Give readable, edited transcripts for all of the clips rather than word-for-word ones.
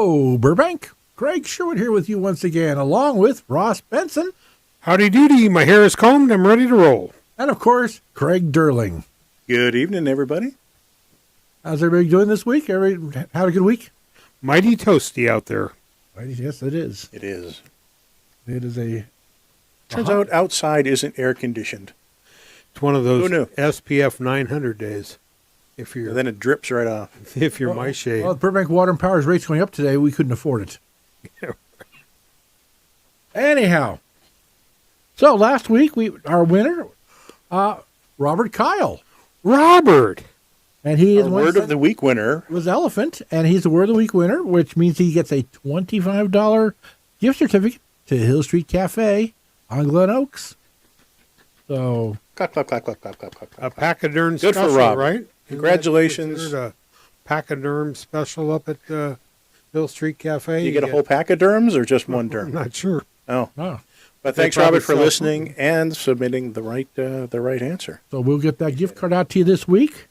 Hello, Burbank. Craig Sherwood here with you once again, along with Ross Benson. Howdy doody, my hair is combed, I'm ready to roll. And, of course, Craig Durling. Good evening, everybody. How's everybody doing this week? Everybody had a good week? Mighty toasty out there. Yes, it is. It is. It is a... Turns out outside isn't air conditioned. It's one of those Who knew? SPF 900 days. If And you're then it drips right off. if you're my shade. Well, Burbank Water and Power's rates going up today. We couldn't afford it. Anyhow. So, last week, our winner, Robert Kyle. Robert! And he is Our word of the week winner was elephant, and he's the word of the week winner, which means he gets a $25 gift certificate to Hill Street Cafe on Glen Oaks. So, clap, clap, clap, clap, clap, clap, clap. A pachyderm Good for special, Rob. right? Congratulations. Isn't that a pachyderm special up at Hill Street Cafe. You get a whole pack of derms or just one I'm derm? not sure. Oh. oh, But They thanks, probably Robert, for sell listening and submitting the right answer. so we'll get that gift card out to you this week.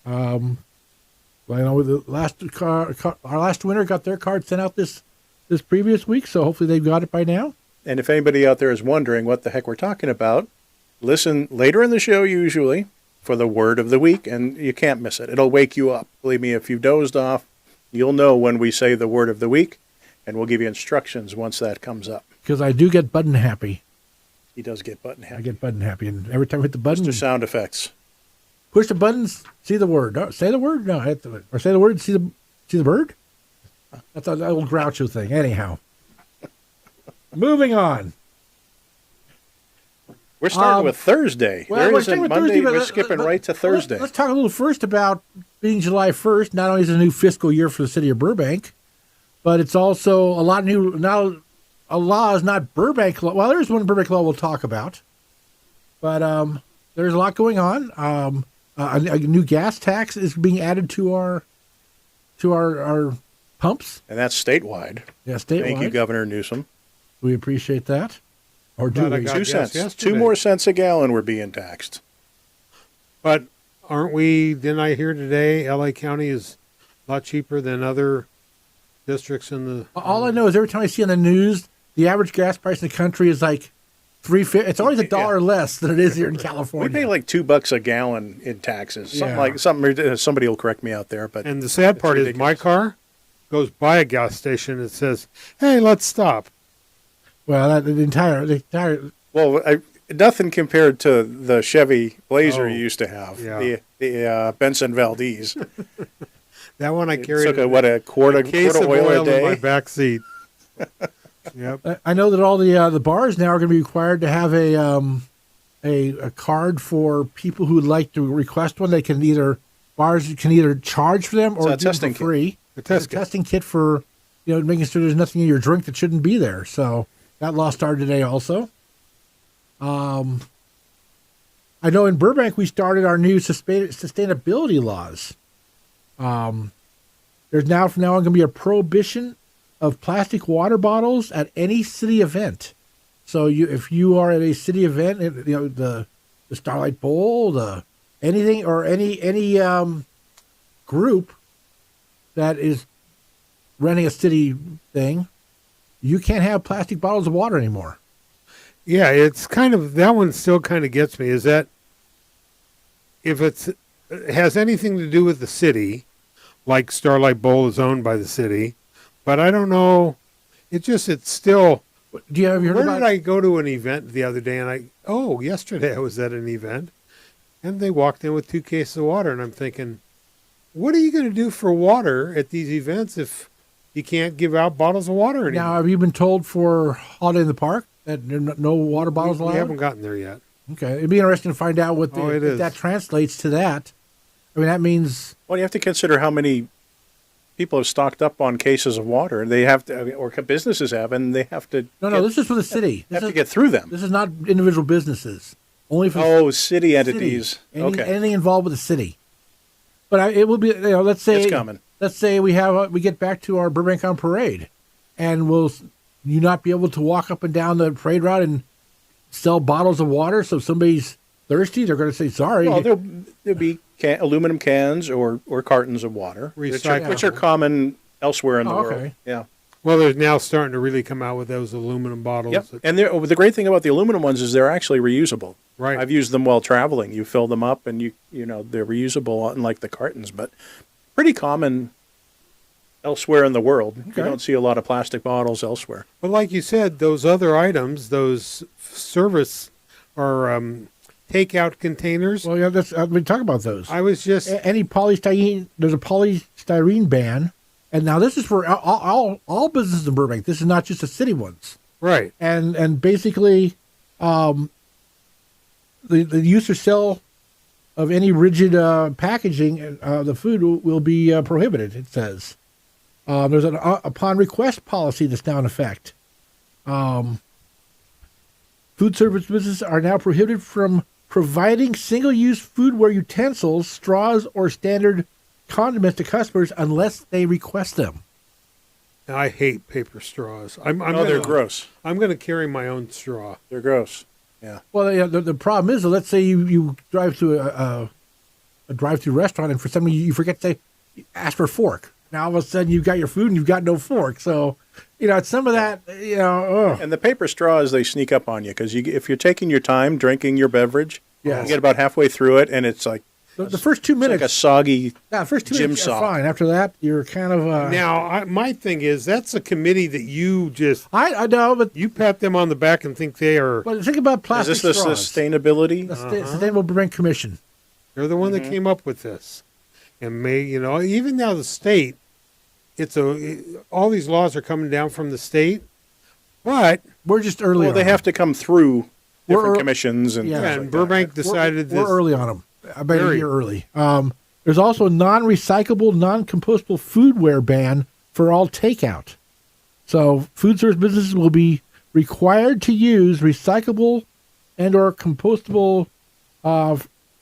I know our last winner got their card sent out this previous week, so hopefully they've got it by now. And if anybody out there is wondering what the heck we're talking about, listen later in the show usually for the word of the week, and you can't miss it. It'll wake you up. Believe me, if you've dozed off, you'll know when we say the word of the week, and we'll give you instructions once that comes up. Because I do get button happy. He does get button I happy. get button happy, and every time I hit the button, Mr. Sound Effects. push the buttons, see the word. No, say the word? No, or say the word, see the bird? That's that old Groucho thing. Anyhow. Moving on. We're starting with Thursday. Well, there we're isn't starting with Monday. Thursday, but We're skipping right to Thursday. Let's talk a little first about being July 1st. Not only is it a new fiscal year for the city of Burbank, but it's also a lot new. Now, a law is not Burbank law. Well, there's one Burbank law we'll talk about, but there's a lot going on. A new gas tax is being added to our pumps. And that's statewide. Yeah, statewide. Thank you, Governor Newsom. We appreciate that. Or do Glad I we? got 2 gas cents. yesterday. 2 more cents a gallon we're being taxed. But didn't I hear today LA County is a lot cheaper than other districts in the... All I know is every time I see on the news, the average gas price in the country is like $3.50. It's always $1 less than it is here in California. We pay like $2 a gallon in taxes. Something somebody will correct me out there, but And the sad part is my car goes by a gas station that says, hey, let's stop. Well, the entire nothing compared to the Chevy Blazer Oh, you used to have. yeah. The Benson Valdez. That one I carried Took a quart of oil a day. in my back seat. Yep. I know that all the bars now are going to be required to have a card for people who would like to request one. Bars can either charge for them or a do them testing for free. A It's a testing kit for making sure there's nothing in your drink that shouldn't be there. So that law started today also. I know in Burbank we started our new sustainability laws. There's now from now on going to be a prohibition of plastic water bottles at any city event. So if you are at a city event, the Starlight Bowl, anything or any group that is running a city thing, you can't have plastic bottles of water anymore. Yeah, it's kind of, that one still kind of gets me, is that if it has anything to do with the city, like Starlight Bowl is owned by the city, but I don't know, it's still, Have you heard where about did I go to an event the other day and yesterday I was at an event and they walked in with 2 cases of water and I'm thinking, what are you going to do for water at these events if you can't give out bottles of water anymore? Now, have you been told for Holiday in the Park that there are no water bottles allowed? Oh, We haven't gotten there yet. Okay. It'd be interesting to find out it if is. that translates to that. I mean, that means... Well, you have to consider how many people have stocked up on cases of water. They have to, or businesses have, and they have to. No, this is for the city. Have to get through them. This is not individual businesses. Only for City entities. Okay. Anything involved with the city. But it will be, let's say... It's coming. Let's say we get back to our Burbank on Parade, and will you not be able to walk up and down the parade route and sell bottles of water? So if somebody's thirsty, they're going to say, sorry. Well, there'll be aluminum cans or cartons of water, which Recyclable. are common elsewhere in the Oh, world. okay. Yeah. Well, they're now starting to really come out with those aluminum bottles. Yep. And the great thing about the aluminum ones is they're actually reusable. Right. I've used them while traveling. You fill them up, and they're reusable, unlike the cartons, but pretty common elsewhere in the world. You Okay. don't see a lot of plastic bottles elsewhere. But like you said, those other items, those service or takeout containers. Well, yeah, that's we talk about those. I was just Any polystyrene, there's a polystyrene ban, and now this is for all businesses in Burbank. This is not just the city ones. right. And basically, the use or sale of any rigid packaging, the food will be prohibited. It says there's an upon request policy that's now in effect. Food service businesses are now prohibited from providing single-use foodware utensils, straws, or standard condiments to customers unless they request them. Now, I hate paper straws. They're gross. I'm going to carry my own straw. They're gross. Yeah. Well, yeah, the problem is, let's say you drive to a drive-through restaurant, and for some reason you forget to ask for a fork. Now all of a sudden you've got your food and you've got no fork. So, it's some of that, ugh. And the paper straws, they sneak up on you because if you're taking your time drinking your beverage, Yes. you get about halfway through it, and it's like The first 2 it's minutes, like a soggy. the first 2 gym minutes sock. are fine. After that, you're kind of. Now, my thing is that's a committee that you just I know, but you pat them on the back and think they are. think about Is plastic this the straws. sustainability? The Sustainable Burbank Commission. They're the one that came up with this, and even now the state, all these laws are coming down from the state, but We're just early. Well, on they them. have to come through different We're- commissions and Yeah. things and like Burbank that. decided We're this. early on them. About a Very. year early. There's also a non-recyclable, non-compostable foodware ban for all takeout. So food service businesses will be required to use recyclable and/or compostable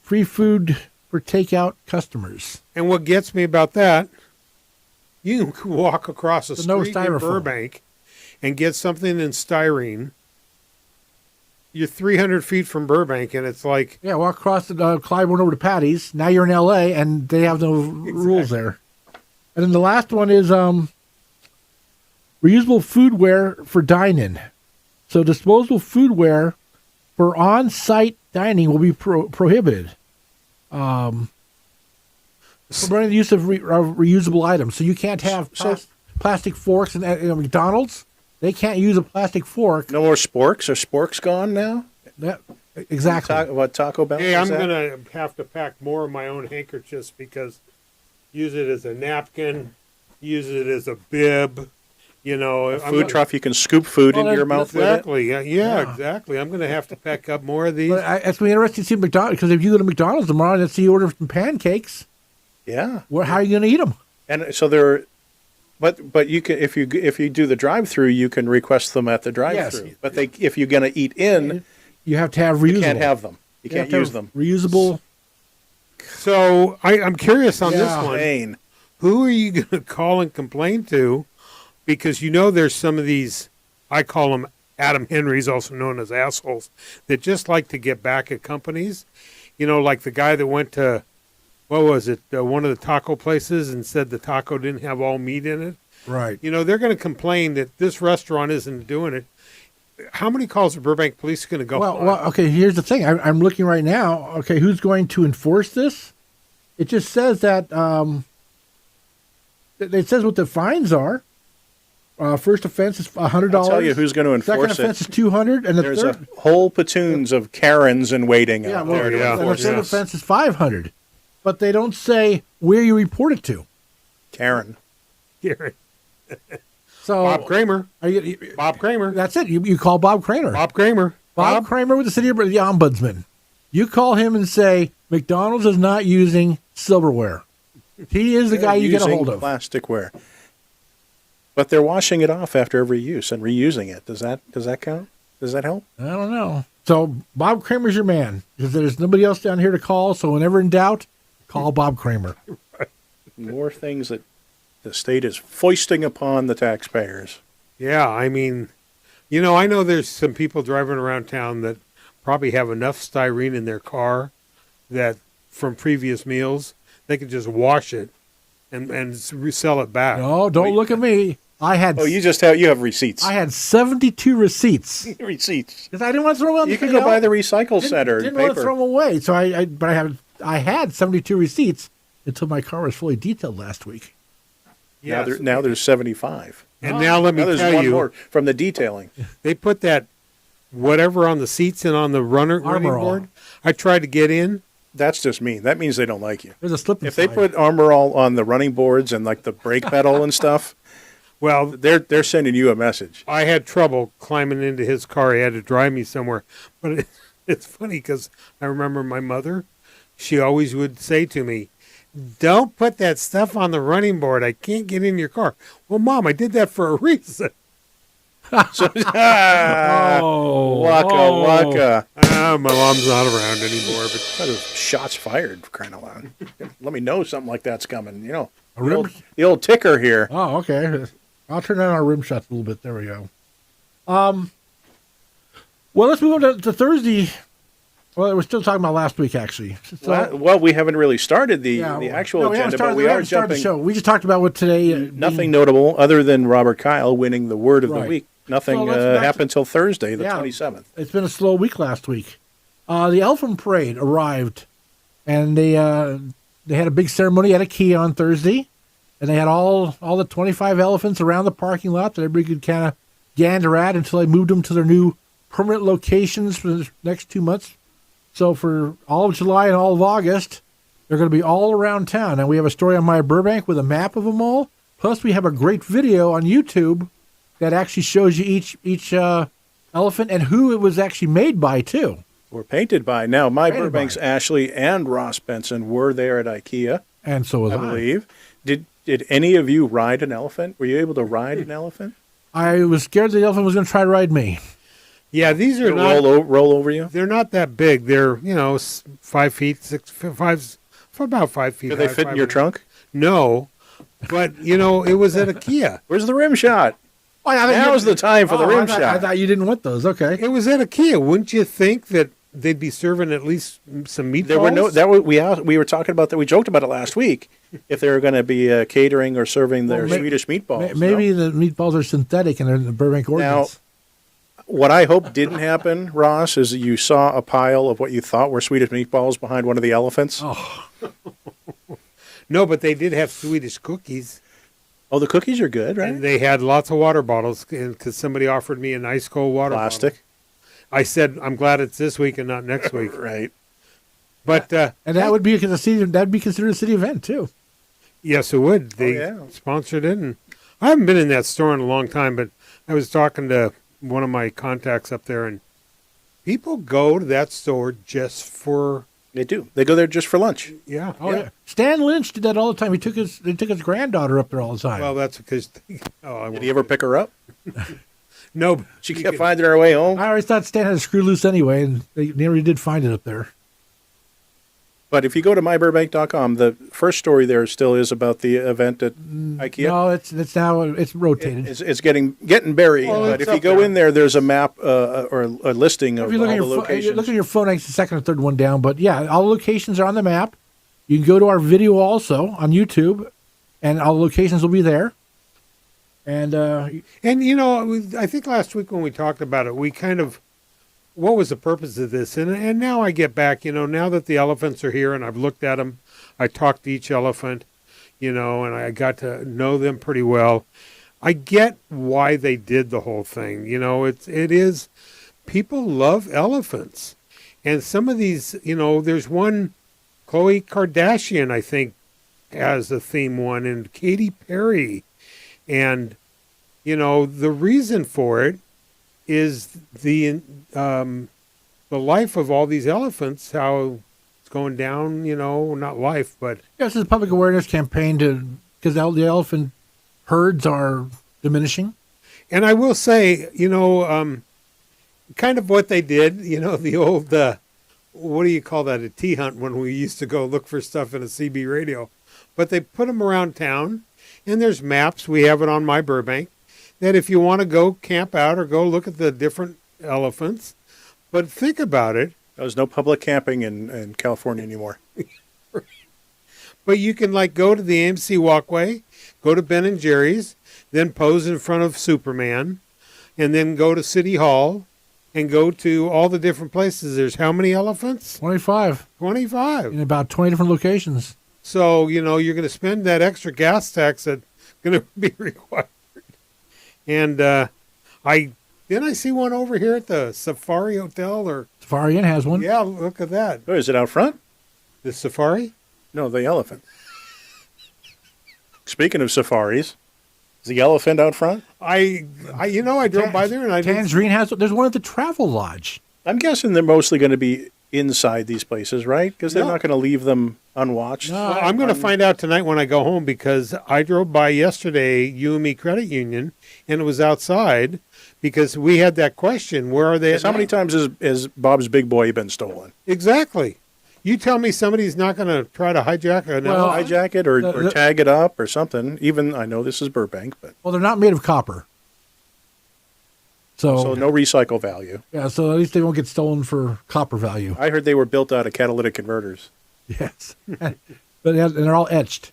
free food for takeout customers. And what gets me about that, you can walk across a The no street in styrofoam. Burbank and get something in styrene. You're 300 feet from Burbank, and it's like, Yeah, walk across the Clyde, went over to Patty's. Now you're in L.A. and they have no rules there. And then the last one is reusable foodware for dine-in. So disposable foodware for on-site dining will be prohibited. Promoting the use of reusable items. So you can't have plastic forks and McDonald's. They can't use a plastic fork. No more sporks. Are sporks gone now? Exactly. Taco Bell? hey, is I'm that? going to have to pack more of my own handkerchiefs because use it as a napkin, use it as a bib, A food trough, you can scoop food into your mouth with it. Exactly. Yeah, exactly. I'm going to have to pack up more of these. But it's going to be interesting to see McDonald's, because if you go to McDonald's tomorrow and let's see you order some pancakes, Yeah. how are you going to eat them? And so but you can if you do the drive-through, you can request them at the drive-through. Yes. But if you're going to eat in, You have to have reusable. you can't have them. You have can't to use have them. Reusable. So I'm curious on this Yeah. one. Pain. Who are you going to call and complain to? Because there's some of these, I call them Adam Henrys, also known as assholes, that just like to get back at companies. Like the guy that went to, what was it, one of the taco places and said the taco didn't have all meat in it. Right. They're going to complain that this restaurant isn't doing it. How many calls are Burbank police going to go on? Well, okay, here's the thing. I'm looking right now. Okay, who's going to enforce this? It just says that, it says what the fines are. First offense is $100. I'll tell you who's going to enforce Second offense it. is $200, and the There's third, a whole platoons of Karens in waiting yeah, out well, there to yeah. and the enforce third this. offense is $500. But they don't say where you report it to. Karen. So Bob Kramer. Are you, Bob Kramer. that's it. You call Bob Kramer. Bob Kramer. Bob Kramer with the city of the ombudsman. You call him and say McDonald's is not using silverware. He is the guy you get a hold of. Plasticware. But they're washing it off after every use and reusing it. Does that count? Does that help? I don't know. So Bob Kramer's your man, because there's nobody else down here to call. So whenever in doubt, call Bob Kramer. More things that the state is foisting upon the taxpayers. Yeah, I mean, I know there's some people driving around town that probably have enough styrene in their car that from previous meals, they could just wash it and resell it back. No, don't look at me. I had. Oh, you have receipts. I had 72 receipts Receipts. because I didn't want to throw them away. You can go buy the recycle center Didn't paper. want to throw them away, so I had 72 receipts until my car was fully detailed last week. Now there's 75. And now let me Now there's tell one you, more from the detailing. they put that whatever on the seats and on the running Armor All. board. I tried to get in. That's just mean. That means they don't like you. There's a slip. If they put Armor All on the running boards and like the brake pedal and stuff, Well, they're sending you a message. I had trouble climbing into his car. He had to drive me somewhere. But it's funny because I remember my mother, she always would say to me, don't put that stuff on the running board. I can't get in your car. Well, Mom, I did that for a reason. So, waka waka. My mom's not around anymore. But That is shots fired, for crying out loud. Let me know something like that's coming. You know, A rim? the old ticker here. Oh, okay. I'll turn down our rim shots a little bit. There we go. Well, let's move on to Thursday. Well, we're still talking about last week, actually. So, Well, we haven't really started the actual no, we haven't agenda, started, but we are haven't started the jumping. show. We just talked about what today. Nothing notable other than Robert Kyle winning the word of the Right. week. Nothing So let's happened until Thursday, the Yeah. 27th. It's been a slow week last week. The Elephant Parade arrived, and they had a big ceremony at IKEA on Thursday, and they had all the 25 elephants around the parking lot that everybody could kind of gander at until they moved them to their new permanent locations for the next 2 months. So for all of July and all of August, they're going to be all around town. And we have a story on My Burbank with a map of them all. Plus, we have a great video on YouTube that actually shows you each elephant and who it was actually made by, too. Or painted by. Now, my Painted Burbank's by. Ashley and Ross Benson were there at IKEA, And so was I believe. Did any of you ride an elephant? Were you able to ride an elephant? I was scared the elephant was going to try to ride me. yeah, these are Did it not. roll over you? They're not that big. They're 5 feet, about 5 feet. Did they high, fit in 5 your and- trunk? No, but it was at IKEA. Where's the rim shot? Oh, I thought Now's the time for the rim I shot. thought you didn't want those. Okay. It was at IKEA. Wouldn't you think that they'd be serving at least some meatballs? There were no. We were talking about that. We joked about it last week. If they were going to be catering or serving their Well, Swedish meatballs. Maybe no? the meatballs are synthetic and they're in the Burbank ordinance. What I hope didn't happen, Ross, is that you saw a pile of what you thought were Swedish meatballs behind one of the elephants. Oh, No, but they did have Swedish cookies. Oh, the cookies are good, And right? they had lots of water bottles because somebody offered me a nice cold water Plastic, bottle. I said, I'm glad it's this week and not next week. right? But and that would be that'd be considered a city event too. yes, it would. They yeah. sponsored it. And I haven't been in that store in a long time, but I was talking to one of my contacts up there, and people go to that store just for, They do. They go there just for lunch. yeah. Oh yeah. Stan Lynch did that all the time. They took his granddaughter up there all the time. Well, that's because, Did he ever pick her up? no, but She you kept could- finding her way home. I always thought Stan had a screw loose anyway, and they never did find it up there. But if you go to myburbank.com, the first story there still is about the event at IKEA. No, it's now it's rotated. It's getting buried. Well, but it's if you up go there. in there, there's a map or a listing of If you look all at the your locations. look at your phone, it's the second or third one down. But yeah, all the locations are on the map. You can go to our video also on YouTube, and all the locations will be there. And And I think last week when we talked about it, we kind of, what was the purpose of this? And now I get back, now that the elephants are here and I've looked at them, I talked to each elephant, and I got to know them pretty well. I get why they did the whole thing. It is, people love elephants. And some of these, there's one, Khloe Kardashian, I think, has a theme one, and Katy Perry. And, the reason for it is the life of all these elephants, how it's going down, not life, but this is a public awareness campaign because the elephant herds are diminishing. and I will say, kind of what they did, the old, what do you call that, a tea hunt when we used to go look for stuff in a CB radio. But they put them around town, and there's maps, we have it on My Burbank, that if you want to go camp out or go look at the different elephants, but think about it. There's no public camping in California anymore. But you can like go to the AMC walkway, go to Ben and Jerry's, then pose in front of Superman, and then go to City Hall and go to all the different places. There's how many elephants? 25 25. in about 20 different locations. So, you're going to spend that extra gas tax that's going to be required. And I see one over here at the Safari Hotel or Safari Inn has one. yeah, look at that. Oh, is it out front? The Safari? No, the elephant. Speaking of safaris, is the elephant out front? I drove by there and I didn't. Tangerine has. There's one at the Travel Lodge. I'm guessing they're mostly going to be inside these places, right? Because they're No. not going to leave them unwatched. No. Well, I'm going to find out tonight when I go home because I drove by yesterday, UME Credit Union, and it was outside because we had that question, where are they at How many night? times has Bob's Big Boy been stolen? Exactly. You tell me somebody's not going to try to hijack an Well, elephant? Hijack it or the- tag it up or something. Even, I know this is Burbank, but Well, they're not made of copper. so no recycle value. Yeah, so at least they won't get stolen for copper value. I heard they were built out of catalytic converters. Yes. And they're all etched.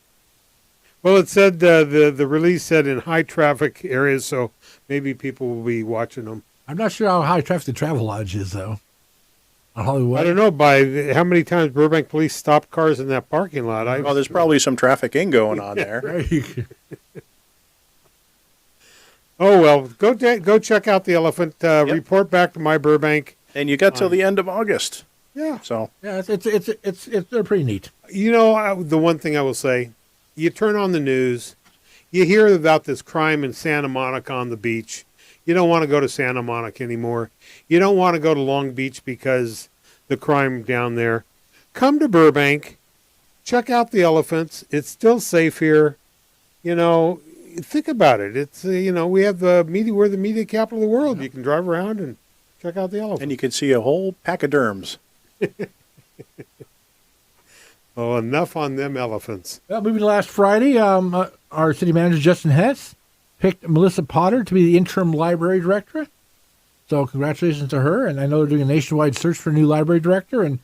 Well, it said the release said in high traffic areas, so maybe people will be watching them. I'm not sure how high traffic the Travel Lodge is, though. On Hollywood. I don't know how many times Burbank police stopped cars in that parking lot. Oh, there's probably some trafficking going on there. Oh well, go check out the elephant. Report back to my Burbank. And you got till the end of August. Yeah. So Yeah, it's they're pretty neat. The one thing I will say, you turn on the news, you hear about this crime in Santa Monica on the beach. You don't want to go to Santa Monica anymore. You don't want to go to Long Beach because the crime down there. Come to Burbank, check out the elephants. It's still safe here. Think about it. It's we have the media. We're the media capital of the world. You can drive around and check out the elephants. and you can see a whole pack of derms. Oh, enough on them elephants. Well, moving to last Friday, our city manager, Justin Hess, picked Melissa Potter to be the interim library director. So congratulations to her. And I know they're doing a nationwide search for a new library director. And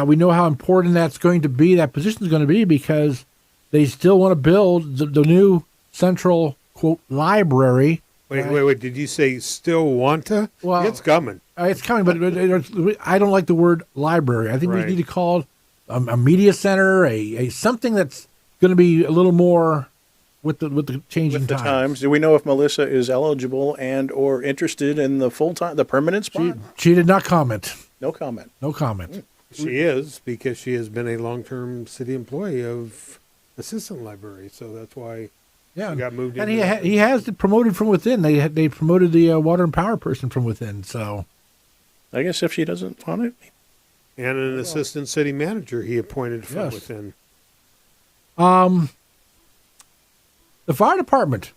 we know how important that's going to be, that position is going to be, because they still want to build the new central, quote, library. Wait. Did you say still want to? Well, It's coming. It's coming, but I don't like the word library. I think Right. we need to call it a media center, a something that's going to be a little more with the changing With the times. Do we know if Melissa is eligible and or interested in the the permanent spot? She did not comment. No comment. No comment. She is, because she has been a long-term city employee of assistant library, so that's why Yeah, she got moved and into he has promoted from within. They promoted the water and power person from within. So I guess if she doesn't want it. and an assistant city manager he appointed from Yes. within. the fire department,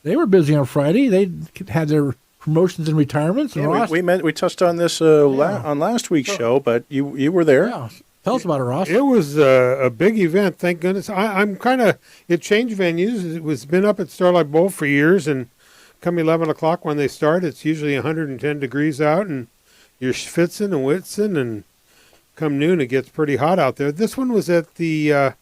they were busy on Friday. They had their promotions and retirements. And Yeah, Ross, we touched on this on last week's show, but you were there. yeah. Tell us about it, Ross. It was a big event, thank goodness. I'm kind of, it changed venues. It was been up at Starlight Bowl for years, and come 11 o'clock when they start, it's usually 110 degrees out, and you're schwitzing and witzing, and come noon, it gets pretty hot out there. This one was at the,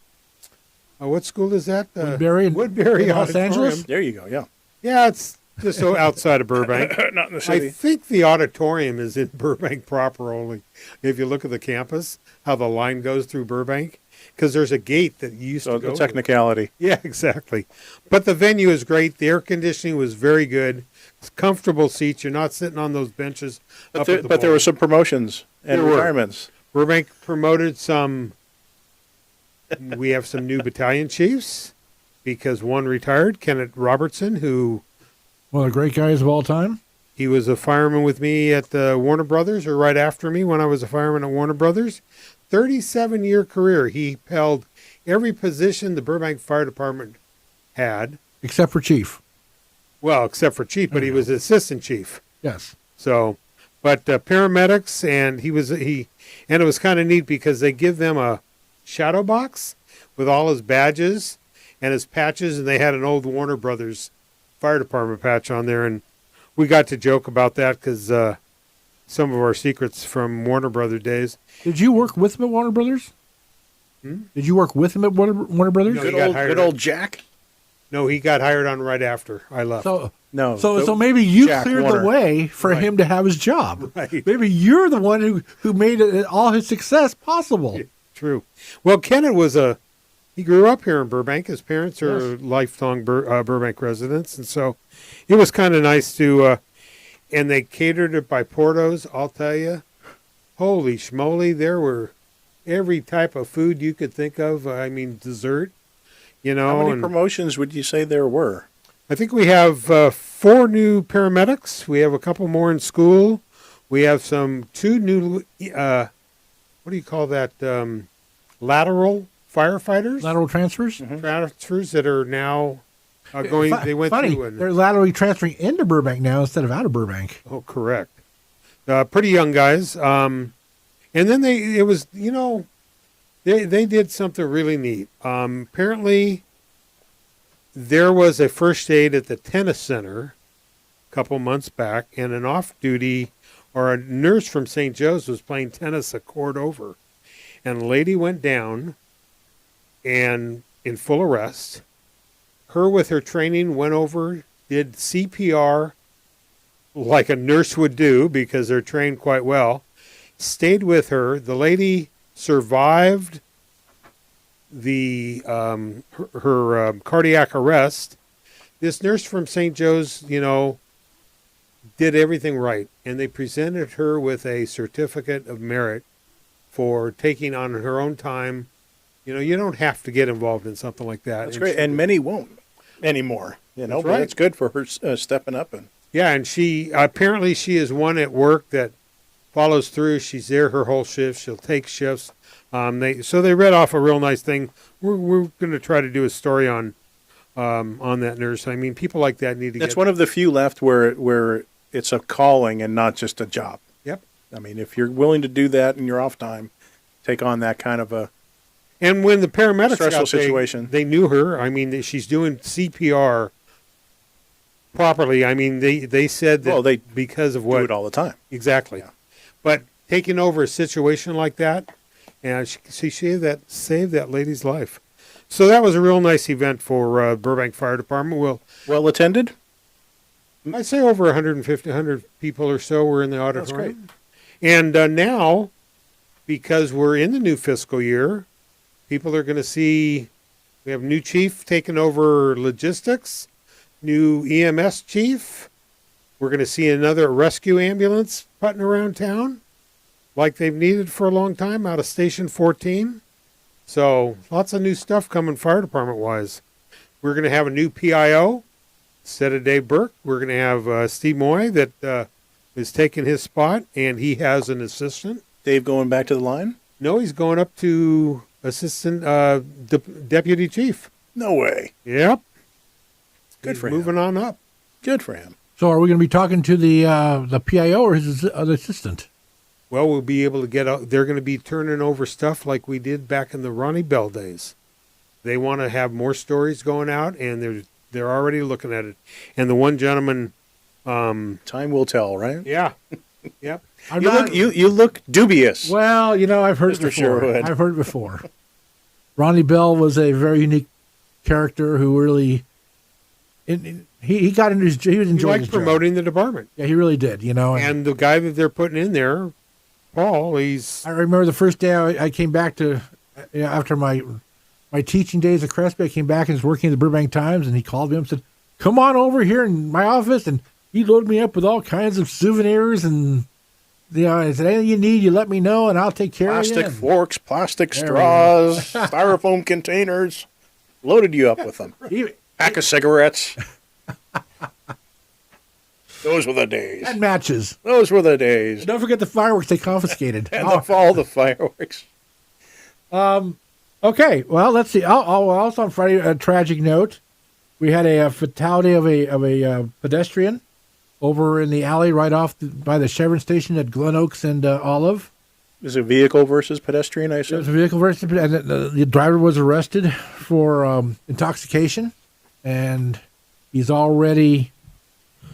what school is that? Woodbury in Woodbury Los Auditorium. Angeles? There you go. Yeah. Yeah, it's just so outside of Burbank. Not in the I city. think the auditorium is in Burbank proper only. If you look at the campus, how the line goes through Burbank, because there's a gate that you used So to the go technicality. to. Yeah, exactly. But the venue is great. The air conditioning was very good. It's comfortable seats. You're not sitting on those benches. But up there, at the but there bowl. were some promotions and There were. retirements. Burbank promoted some. We have some new battalion chiefs because one retired, Kenneth Robertson, who One of the great guys of all time. he was a fireman with me at the Warner Brothers, or right after me when I was a fireman at Warner Brothers. 37-year career. He held every position the Burbank Fire Department had. Except for chief. Well, except for chief, but he was assistant chief. Yes. So, but paramedics, and and it was kind of neat because they give them a shadow box with all his badges and his patches, and they had an old Warner Brothers Fire Department patch on there, and we got to joke about that because some of our secrets from Warner Brother days. Did you work with him at Warner Brothers? Did you work with him at Warner Brothers? No, he got hired. Good old Jack. No, he got hired on right after I left. So No. so maybe you Jack cleared Warner. the way for him to have his job. Right. Maybe you're the one who made all his success possible. True. Well, Kenneth he grew up here in Burbank. His parents are lifelong Burbank residents. And so it was kind of nice to, and they catered it by Portos, I'll tell you. Holy schmoly, there were every type of food you could think of. I mean, dessert, you know. How many and promotions would you say there were? I think we have 4 new paramedics. We have a couple more in school. We have 2 new, what do you call that, lateral firefighters? Lateral transfers? Transfers that are now going, they went Funny, through. they're laterally transferring into Burbank now instead of out of Burbank. Oh, correct. Pretty young guys. And then they did something really neat. Apparently, there was a first aid at the tennis center a couple months back, and an off-duty or a nurse from St. Joe's was playing tennis a court over. And a lady went down and in full arrest. Her with her training went over, did CPR like a nurse would do because they're trained quite well, stayed with her. The lady survived the her cardiac arrest. This nurse from St. Joe's, did everything right, and they presented her with a certificate of merit for taking on her own time. You don't have to get involved in something like that. That's great, and many won't anymore. That's But right. it's good for her stepping up. And Yeah, and she is one at work that follows through. She's there her whole shift. She'll take shifts. They read off a real nice thing. We're going to try to do a story on that nurse. I mean, people like that need to. that's one of the few left where it's a calling and not just a job. Yep. I mean, if you're willing to do that in your off time, take on that kind of a. And when the paramedics Stressful got, situation. they knew her. I mean, she's doing CPR properly. I mean, they said that They because of Do what it all the time. exactly. Yeah. But taking over a situation like that, and she saved that lady's life. So that was a real nice event for Burbank Fire Department. Well attended. I'd say over 150, 100 people or so were in the That's auditorium. And now, because we're in the new fiscal year, people are going to see, we have new chief taking over logistics, new EMS chief. We're going to see another rescue ambulance putting around town like they've needed for a long time out of Station 14. So lots of new stuff coming fire department wise. We're going to have a new PIO instead of Dave Burke. We're going to have Steve Moy that is taking his spot, and he has an assistant. Dave going back to the line? No, he's going up to assistant deputy chief. No way. Yep. Good He's for him. moving on up. Good for him. So are we going to be talking to the PIO or his other assistant? Well, we'll be able to get out. They're going to be turning over stuff like we did back in the Ronnie Bell days. They want to have more stories going out, and they're already looking at it. And the one gentleman, Time will tell, right? yeah, yep. You look dubious. Well, I've heard it Mr. before. Sherwood. I've heard it before. Ronnie Bell was a very unique character who really, he got into he was He enjoying likes his job. promoting the department. Yeah, he really did. And the guy that they're putting in there, Paul, he's I remember the first day I came back to, after my teaching days at Crespi, I came back and was working at the Burbank Times, and he called me up and said, "Come on over here in my office," and he loaded me up with all kinds of souvenirs, and I said, "Anything you need, you let me know, and I'll take care of you." Plastic forks, plastic There we straws, styrofoam containers. Loaded you up with them. He- Pack of cigarettes. Those were the days. and matches. Those were the days. Don't forget the fireworks they confiscated. And all the fireworks. Okay, well, let's see. Also on Friday, a tragic note. We had a fatality of a pedestrian over in the alley right off by the Chevron station at Glen Oaks and Olive. Is it vehicle versus pedestrian, I It was assume? a vehicle versus, and the driver was arrested for intoxication, and he's already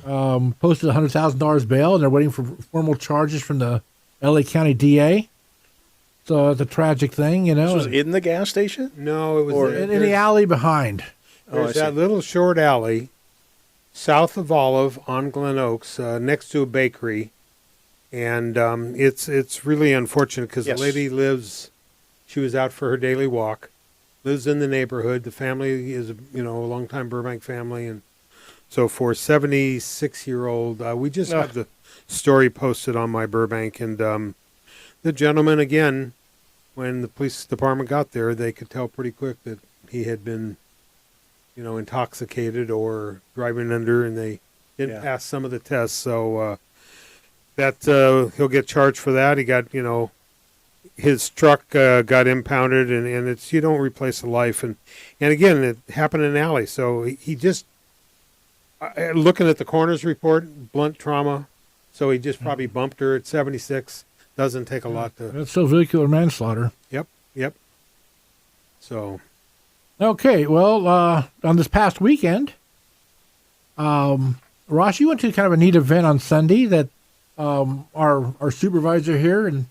posted $100,000 bail, and they're waiting for formal charges from the LA County DA. So it's a tragic thing, you know. This was in the gas station? No, it was Or in the alley behind. There's I see. that little short alley south of Olive on Glen Oaks, next to a bakery, and it's really unfortunate because Yes. the lady lives. She was out for her daily walk, lives in the neighborhood. The family is a longtime Burbank family, and so for 76-year-old, we just have the story posted on my Burbank, and the gentleman again. When the police department got there, they could tell pretty quick that he had been, intoxicated or driving under, and they didn't pass some of the tests. So he'll get charged for that. He got, his truck got impounded, and it's you don't replace a life. And again, it happened in an alley. So he just looking at the coroner's report, blunt trauma. So he just probably bumped her at 76. Doesn't take a lot to. That's still vehicular manslaughter. Yep. So. Okay, well, on this past weekend, Ross, you went to kind of a neat event on Sunday that our supervisor here in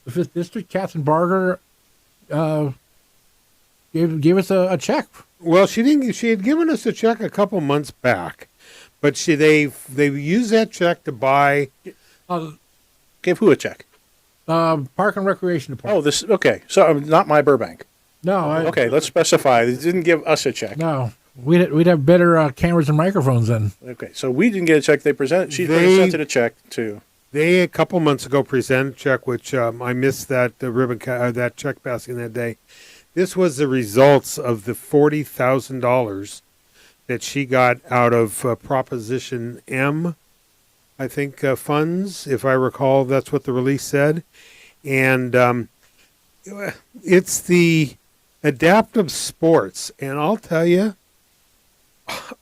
the 5th District, Catherine Barger, gave us a check. Well, she didn't. She had given us a check a couple months back, but they used that check to buy. Gave who a check? Park and Recreation Department. Okay. So not my Burbank. No. Okay, let's specify. They didn't give us a check. No. We'd have better cameras and microphones then. Okay, so we didn't get a check. She presented a check to. They a couple months ago presented a check, which I missed that that check passing that day. This was the results of the $40,000 that she got out of Proposition M, I think, funds, if I recall. That's what the release said. And it's the adaptive sports. And I'll tell you,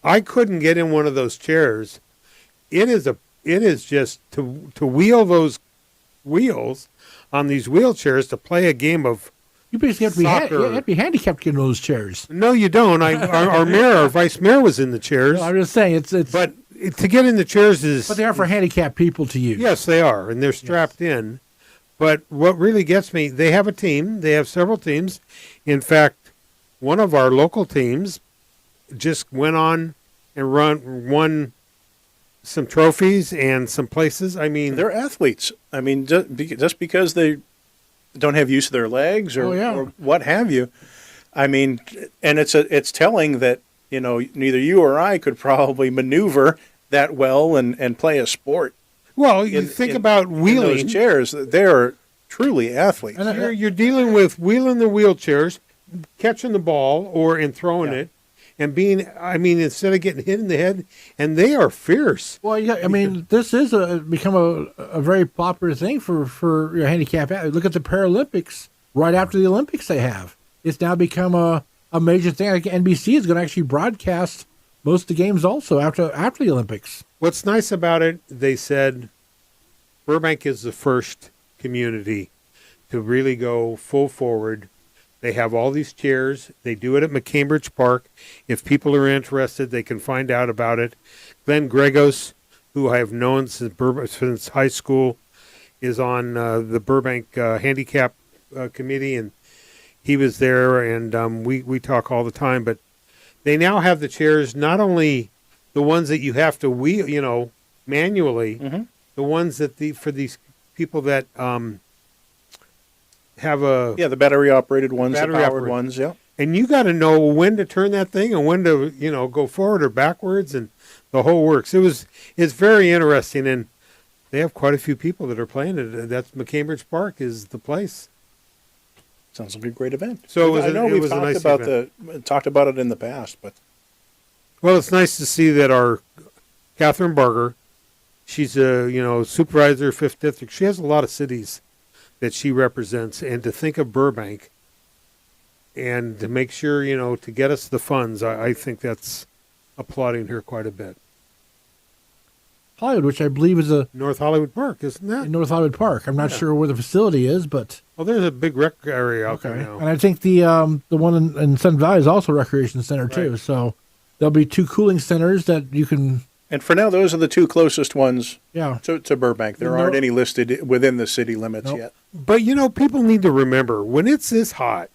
I couldn't get in one of those chairs. It is just to wheel those wheels on these wheelchairs to play a game of You basically have to soccer. be have to be handicapped in those chairs. No, you don't. Our vice mayor was in the chairs. No, I'm just saying it's. But to get in the chairs is. But they are for handicapped people to use. Yes, they are, and they're strapped in. But what really gets me, they have a team. They have several teams. In fact, one of our local teams just went on and won some trophies and some places. I mean, They're athletes. I mean, just because they don't have use of their legs or what have you. I mean, and it's telling that, neither you or I could probably maneuver that well and play a sport. well, you think about In wheeling. those chairs, they're truly athletes. And You're dealing with wheeling the wheelchairs, catching the ball and throwing it, and instead of getting hit in the head, and they are fierce. Well, I mean, this is become a very popular thing for your handicapped athletes. Look at the Paralympics. Right after the Olympics, they have. It's now become a major thing. Like NBC is going to actually broadcast most of the games also after the Olympics. What's nice about it, they said, Burbank is the first community to really go full forward. They have all these chairs. They do it at McCambridge Park. If people are interested, they can find out about it. Glenn Gregos, who I have known since high school, is on the Burbank Handicap Committee, and he was there, and we talk all the time. But they now have the chairs, not only the ones that you have to wheel, manually, the ones that for these people that have the battery operated ones, the powered ones, and you got to know when to turn that thing and when to go forward or backwards, and the whole works. It's very interesting, and they have quite a few people that are playing it. That's McCambridge Park is the place. Sounds like a great event. So I know we've talked about it in the past, but well, it's nice to see that our Catherine Barger, she's a supervisor, 5th District. She has a lot of cities that she represents, and to think of Burbank and to make sure, to get us the funds, I think that's applauding her quite a bit. Hollywood, which I believe is North Hollywood Park, isn't that? in North Hollywood Park. I'm not sure where the facility is, but Well, there's a big rec area out there now. And I think the one in Sun Valley is also a recreation center too. Right. So there'll be 2 cooling centers that you can And for now, those are the two closest ones Yeah. to Burbank. There No- aren't any listed within the city limits Nope. yet. But people need to remember when it's this hot,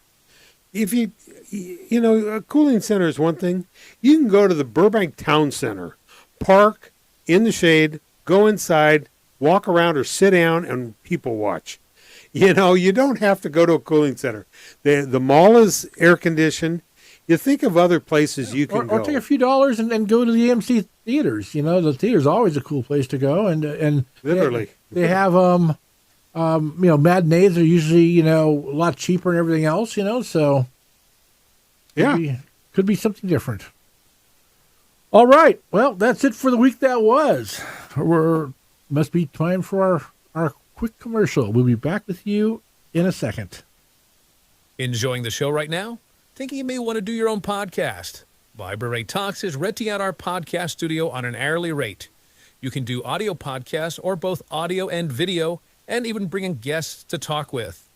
if a cooling center is one thing. You can go to the Burbank Town Center, park in the shade, go inside, walk around or sit down and people watch. You don't have to go to a cooling center. The mall is air conditioned. You think of other places you can go. Or take a few dollars and go to the AMC theaters. The theater's always a cool place to go. And Literally. they have matinees are usually a lot cheaper and everything else. So Yeah. could be something different. All right, well, that's it for the week that was. Must be time for our quick commercial. We'll be back with you in a second. Enjoying the show right now? Thinking you may want to do your own podcast? Burbank Talks is renting out our podcast studio on an hourly rate. You can do audio podcasts or both audio and video, and even bring in guests to talk with.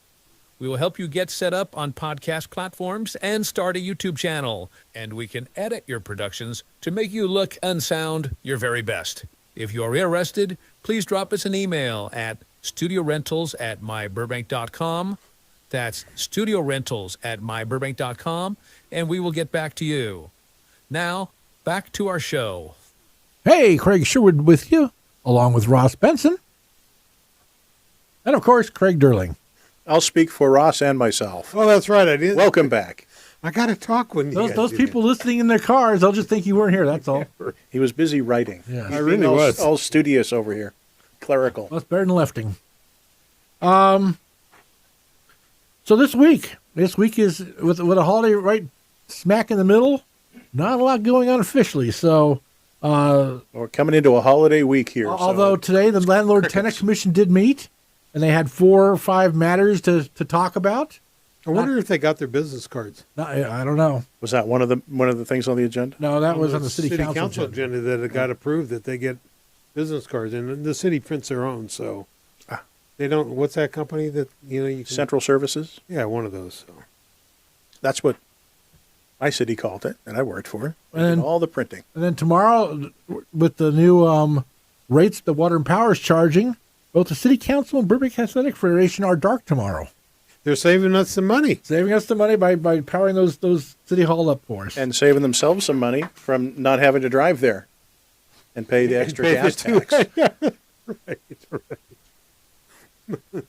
We will help you get set up on podcast platforms and start a YouTube channel, and we can edit your productions to make you look and sound your very best. If you're interested, please drop us an email at studiorentals@myburbank.com. That's studiorentals@myburbank.com, and we will get back to you. Now, back to our show. Hey, Craig Sherwood with you, along with Ross Benson. And, of course, Craig Durling. I'll speak for Ross and myself. Oh, that's right. I did. Welcome back. I got to talk when you Those people listening in their cars, they'll just think you weren't here, that's all. He was busy writing. Yeah. He's I really being was. all studious over here. Clerical. That's better than lefting. So this week is with a holiday right smack in the middle. Not a lot going on officially. So, We're coming into a holiday week here. although today the Landlord Tenant Commission did meet, and they had 4 or 5 matters to talk about. I wonder if they got their business cards. I don't know. Was that one of the things on the agenda? No, that was on the city council agenda. agenda that it got approved that they get business cards, and the city prints their own. So they don't. What's that company that you can, Central Services. Yeah, one of those. So. That's what my city called it, and I worked for it. And then- all the printing. And then tomorrow, with the new rates the Water and Power is charging, both the city council and Burbank Athletic Federation are dark tomorrow, They're saving us some money. saving us the money by powering those city hall up for us. And saving themselves some money from not having to drive there and pay the extra Pay gas the tax. right.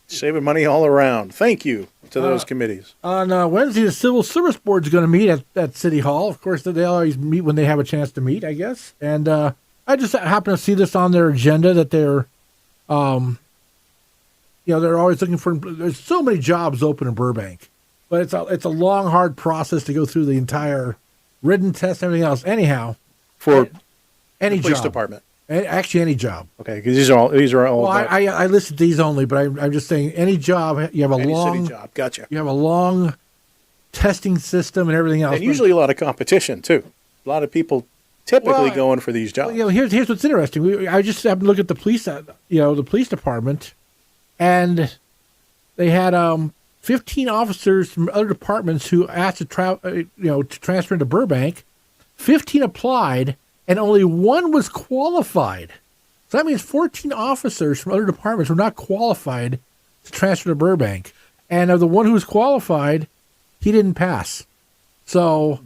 Saving money all around. Thank you to those committees. On Wednesday, the Civil Service Board is going to meet at City Hall. Of course, they always meet when they have a chance to meet, I guess. And I just happen to see this on their agenda that they're, they're always looking for. There's so many jobs open in Burbank, but it's a long, hard process to go through the entire written test and everything else. Anyhow, For any the police job, department. actually any job. Okay, because these are all. Well, I listed these only, but I'm just saying any job. You have a any long city job. Gotcha. You have a long testing system and everything else. And usually a lot of competition too. A lot of people typically Well, going for these jobs. Well, here's what's interesting. I just happened to look at the police, the police department, and they had 15 officers from other departments who asked to transfer into Burbank. 15 applied, and only 1 was qualified. So that means 14 officers from other departments were not qualified to transfer to Burbank. And of the one who was qualified, he didn't pass. So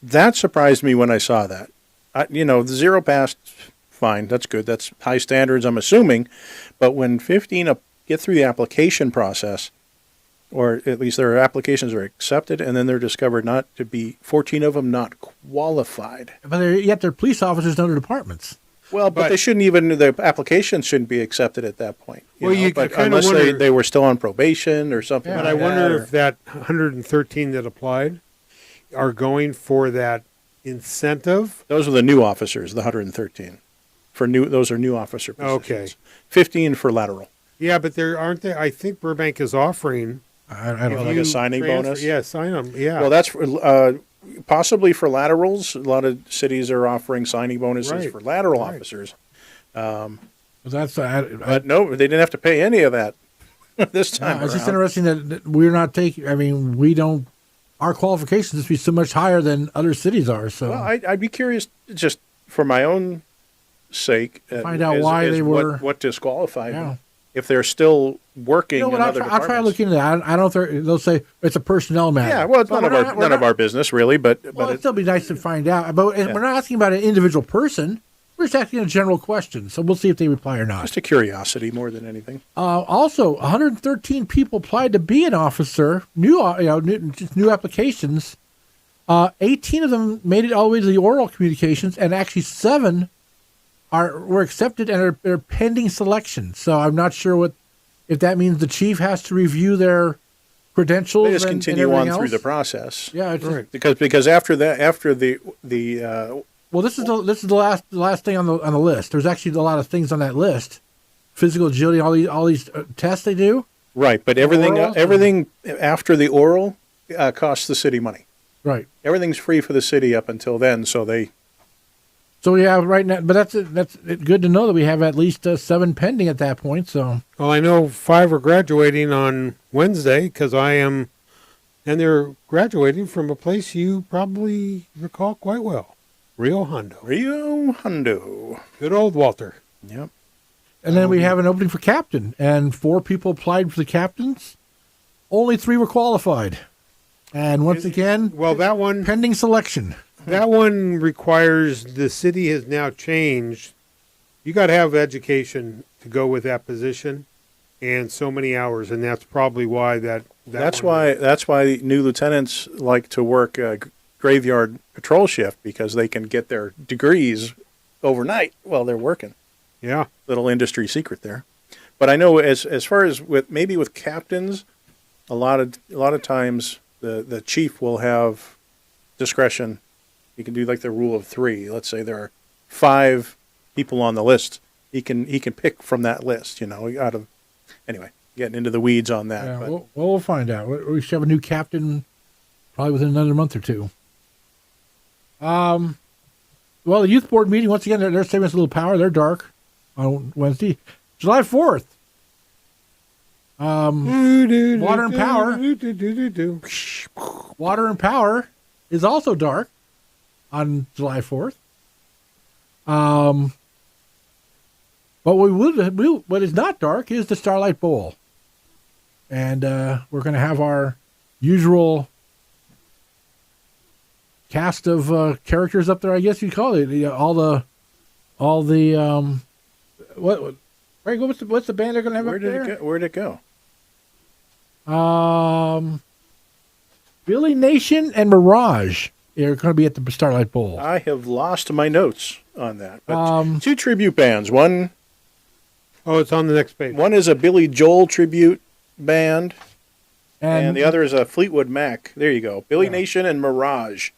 That surprised me when I saw that. The 0 passed, fine, that's good. That's high standards, I'm assuming. But when 15 get through the application process, or at least their applications are accepted, and then they're discovered not to be 14 of them not qualified. but yet they're police officers in other departments. Well, but they shouldn't even. The applications shouldn't be accepted at that point. But kinda unless wonder- they were still on probation or something. Yeah, But like I wonder that, if that 113 that applied are going for that incentive. those are the new officers, the 113. Those are new officer positions. Okay. 15 for lateral. Yeah, but there aren't there. I think Burbank is offering I don't know. Like a signing bonus? Yeah, sign them. Yeah. Well, that's possibly for laterals. A lot of cities are offering signing bonuses Right. for lateral Right. officers. That's But no, they didn't have to pay any of that this time it's just around. interesting that we're not taking. I mean, we don't our qualifications must be so much higher than other cities are. So Well, I'd be curious, just for my own sake, find out why they were what disqualified Yeah. them. If they're still working You know what? in I'll other try to departments. look into that. I don't know if they'll say it's a personnel matter. Yeah, well, it's But none of our business really, but Well, it'd it, still be nice to find out. But we're not asking about an individual person. We're just asking a general question. So we'll see if they reply or not. just a curiosity more than anything. Also, 113 people applied to be an officer. New applications. 18 of them made it all the way to the oral communications, and actually 7 were accepted and are pending selection. So I'm not sure if that means the chief has to review their credentials. They just and continue on everything through else. the process. Yeah, it's Right. Because after the well, this is the last thing on the list. There's actually a lot of things on that list. Physical agility, all these tests they do. right, but everything Oral? everything after the oral costs the city money. Right. Everything's free for the city up until then, so So we have right now, but that's good to know that we have at least 7 pending at that point. So Well, I know 5 are graduating on Wednesday because and they're graduating from a place you probably recall quite well, Rio Hondo. Rio Hondo. Good old Walter. Yep. and then we have an opening for captain, and 4 people applied for the captains. Only 3 were qualified, and once again, Well, that one pending selection. requires, the city has now changed. You got to have education to go with that position, and so many hours, and that's probably why That's why new lieutenants like to work a graveyard patrol shift, because they can get their degrees overnight while they're working. Yeah. Little industry secret there. But I know as far as with captains, a lot of times the chief will have discretion. He can do like the rule of 3. Let's say there are 5 people on the list. He can pick from that list, anyway, getting into the weeds on that. Yeah, but we'll find out. We should have a new captain probably within another month or 2. Well, the youth board meeting, once again, they're saving us a little power. They're dark on Wednesday. July 4th. Water and power. Water and power is also dark on July 4th. But what is not dark is the Starlight Bowl. And we're going to have our usual cast of characters up there, I guess you call it. What's the band they're going to have where up did there? it go? Where did it go? Billy Nation and Mirage are going to be at the Starlight Bowl. I have lost my notes on that. But 2 tribute bands. One Oh, it's on the next page. is a Billy Joel tribute band, and and the other is a Fleetwood Mac. There you go. Billy Yeah. Nation and Mirage.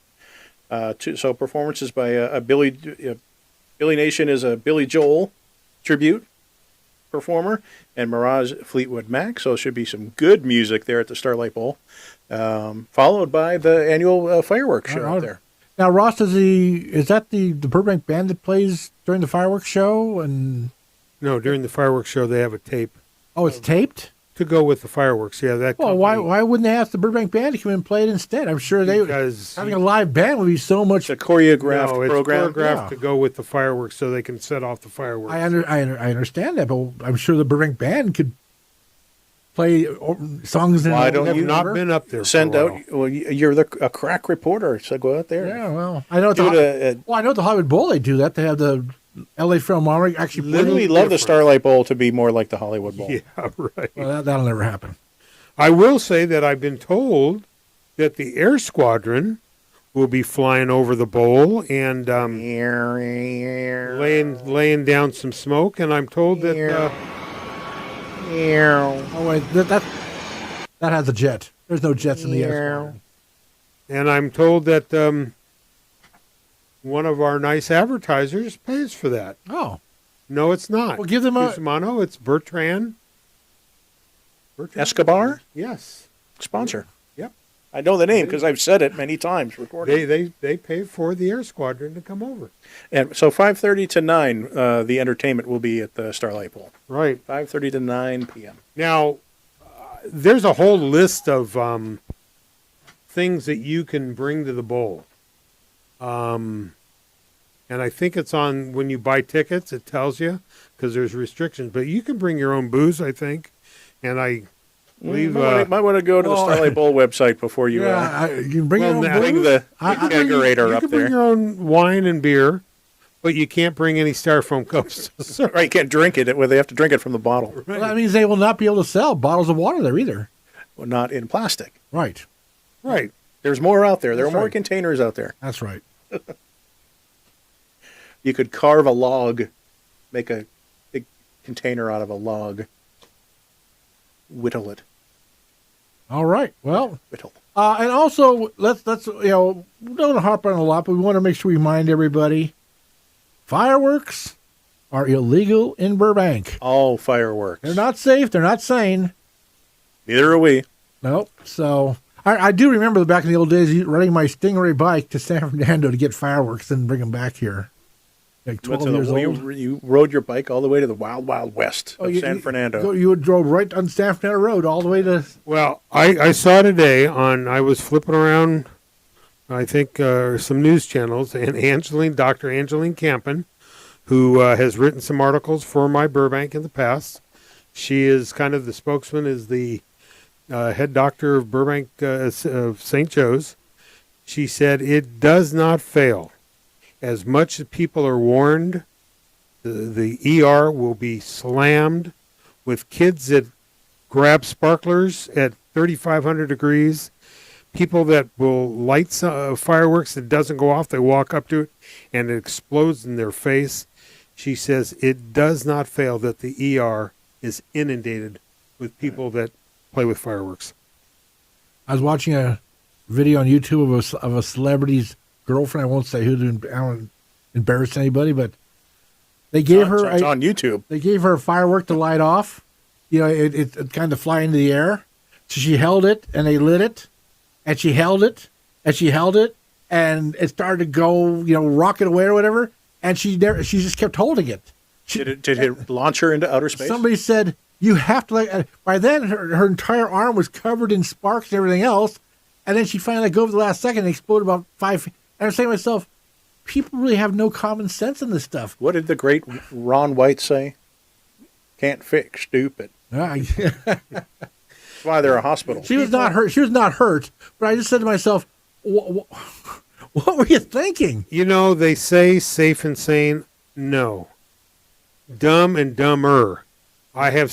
So performances by a Billy Nation is a Billy Joel tribute performer, and Mirage Fleetwood Mac. So it should be some good music there at the Starlight Bowl, followed by the annual fireworks show up there. Now, Ross, is that the Burbank band that plays during the fireworks show? And No, during the fireworks show, they have a tape it's taped. to go with the fireworks. Yeah, that. Well, company- why wouldn't they ask the Burbank band to come in and play it instead? I'm sure Because having a live band would be so much. It's a choreographed no, it's program. choreographed Yeah. to go with the fireworks, so they can set off the fireworks. I understand that, but I'm sure the Burbank band could play songs. Why in don't Have you not been up there. Send for a out. while. Well, you're a crack reporter, so go out there. Yeah, well, I know. Do it I know at the Hollywood Bowl they do that. They have the L.A. Philharmonic actually play. Literally love the Starlight Bowl to be more like the Hollywood Bowl. Yeah, right. Well, that'll never happen. I will say that I've been told that the Air Squadron will be flying over the bowl and laying down some smoke, and I'm told that Oh wait, that has a jet. There's no jets in the air. one of our nice advertisers pays for that. Oh, No, it's not. well, give them a. Cusimano, it's Bertrand. Escobar Yes. sponsor. Yep. I know the name because I've said it many times recording. They pay for the Air Squadron to come over. And so 5:30 to 9, the entertainment will be at the Starlight Bowl. Right. 5:30 to 9 p.m. Now, there's a whole list of things that you can bring to the bowl. And I think it's on when you buy tickets, it tells you because there's restrictions. But you can bring your own booze, I think. And I believe might want to go to the Starlight Bowl website before you. You can bring your own bring booze? the you kegerator up can bring there. your own wine and beer, but you can't bring any styrofoam cups. Right, you can't drink it. Where they have to drink it from the bottle. Well, that means they will not be able to sell bottles of water there either. Well, not in plastic. Right. Right. There's more out there. There That's are more right. containers out there. That's right. You could carve a log, make a big container out of a log, whittle it. All right. Well, Whittle. and also let's we don't harp on it a lot, but we want to make sure we remind everybody: fireworks are illegal in Burbank. All fireworks. They're not safe. They're not sane. Neither are we. Nope. So I do remember back in the old days riding my Stingray bike to San Fernando to get fireworks and bring them back here. Like 12 years old. You rode your bike all the way to the wild, wild west of San Fernando. You drove right on San Fernando Road all the way to... Well, I saw today I was flipping around, I think, some news channels, and Dr. Angeline Campen, who has written some articles for my Burbank in the past. She is kind of the spokesman, is the head doctor of Burbank of St. Joe's. She said it does not fail. As much as people are warned, the ER will be slammed with kids that grab sparklers at 3,500 degrees, people that will light fireworks that doesn't go off, they walk up to it and it explodes in their face. She says it does not fail that the ER is inundated with people that play with fireworks. I was watching a video on YouTube of a celebrity's girlfriend. I won't say who to, I don't embarrass anybody, but they gave her it's on YouTube. They gave her a firework to light off. It kind of fly into the air. So she held it and they lit it, and she held it and she held it, and it started to go, rocket away or whatever. And she just kept holding it. Did it launch her into outer space? Somebody said you have to by then her entire arm was covered in sparks and everything else, and then she finally let go of the last second and exploded about 5 feet. And I'm saying to myself, people really have no common sense in this stuff. What did the great Ron White say? Can't fix stupid. That's why they're a hospital. She was not hurt. She was not hurt. But I just said to myself, what were you thinking? They say safe and sane. No. Dumb and dumber. I have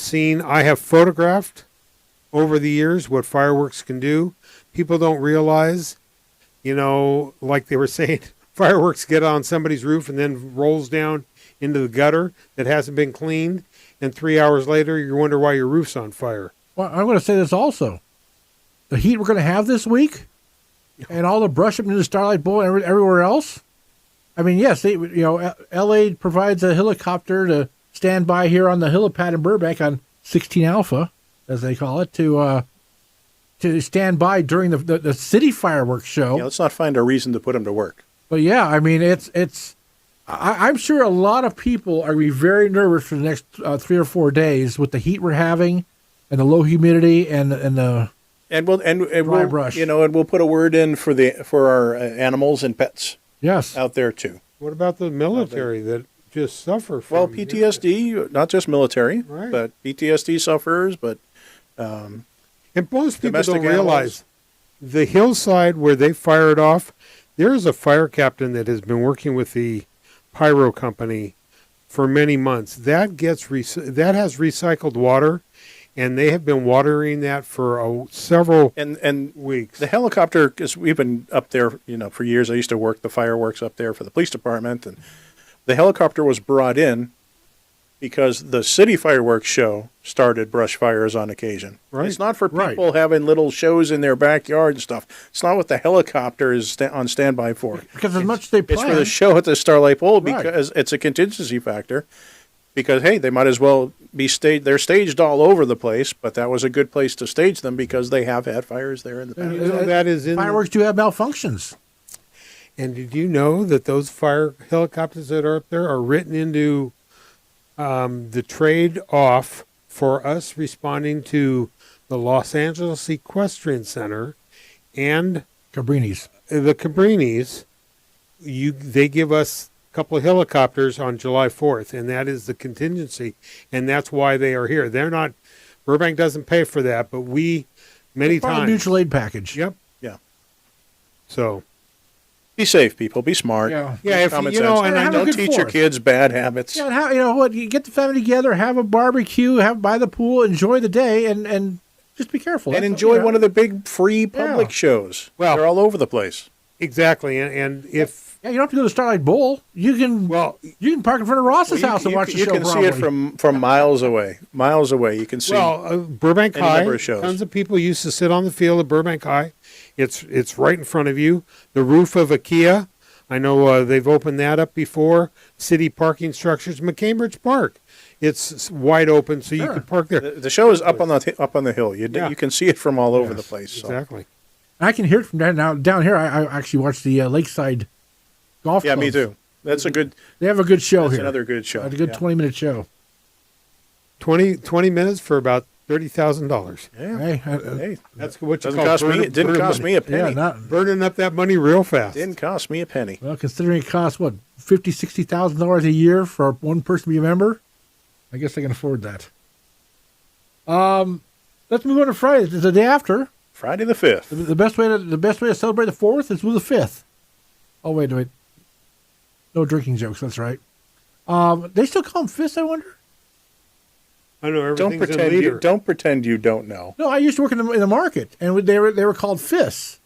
photographed over the years what fireworks can do. People don't realize, like they were saying, fireworks get on somebody's roof and then rolls down into the gutter that hasn't been cleaned. And 3 hours later, you wonder why your roof's on fire. Well, I'm going to say this also. The heat we're going to have this week and all the brush up into the Starlight Bowl and everywhere else. I mean, yes, L.A. provides a helicopter to stand by here on the helipad in Burbank on 16 Alpha, as they call it, to stand by during the city fireworks show. Let's not find a reason to put them to work. But yeah, I mean, I'm sure a lot of people are going to be very nervous for the next 3 or 4 days with the heat we're having and the low humidity and we'll dry brush. And we'll put a word in for our animals and pets. Yes, out there too. What about the military that just suffer from PTSD? Not just military, right. But PTSD sufferers. But and most people don't animals. realize the hillside where they fire it off. There is a fire captain that has been working with the pyro company for many months. That has recycled water, and they have been watering that for several weeks. The helicopter, because we've been up there, for years. I used to work the fireworks up there for the police department, and the helicopter was brought in because the city fireworks show started brush fires on occasion. Right. It's not for people having little shows in their backyard and stuff. It's not what the helicopter is on standby for. Because as much as they plan, it's for the show at the Starlight Bowl because it's a contingency factor. Because, hey, they might as well be staged. They're staged all over the place, but that was a good place to stage them because they have had fires there in the past. That is in fireworks do have malfunctions. And did you know that those fire helicopters that are up there are written into the trade-off for us responding to the Los Angeles Equestrian Center and Cabrinis. The Cabrinis, they give us a couple of helicopters on July 4th, and that is the contingency, and that's why they are here. They're not, Burbank doesn't pay for that, but we, many Part of times. the mutual aid package. Yep. Yeah. So. Be safe, people. Be smart. Yeah. Yeah, Use if common you know, sense. and I have a Don't good teach your Fourth. kids bad habits. Yeah, and how, you know what? You get the family together, have a barbecue, by the pool, enjoy the day, and just be careful. And enjoy one of the big free public Yeah. shows. Well- They're all over the place. exactly, and if, Yeah, you don't have to go to Starlight Bowl. You can park in front of Ross's house and watch the you show. can see it from miles away. Miles away, you can see. Burbank any High, number of shows. tons of people used to sit on the field at Burbank High. It's right in front of you. The roof of IKEA, I know they've opened that up before. City parking structures, McCambridge Park, it's wide open, so you can park there. The show is up on the hill. You can see it from all over the place. So. Exactly. I can hear it from down here. I actually watched the Lakeside Golf Yeah, Club. me too. That's a good. They have a good show That's here. another good show. A good Yeah. 20-minute show. 20 minutes for about $30,000. Yeah. Hey, That's what you Doesn't call cost me. It didn't cost me a penny. yeah, not burning up that money real fast. Didn't cost me a penny. well. Considering it costs what $50,000-$60,000 a year for one person to be a member, I guess I can afford that. Let's move on to Friday. It's the day after. Friday the 5th. The best way to celebrate the 4th is with the 5th. Oh wait. No drinking jokes. That's right. They still call them fists, I wonder. I know Don't everything's pretend in you liter. don't pretend you don't know. No, I used to work in the market, and they were called fists,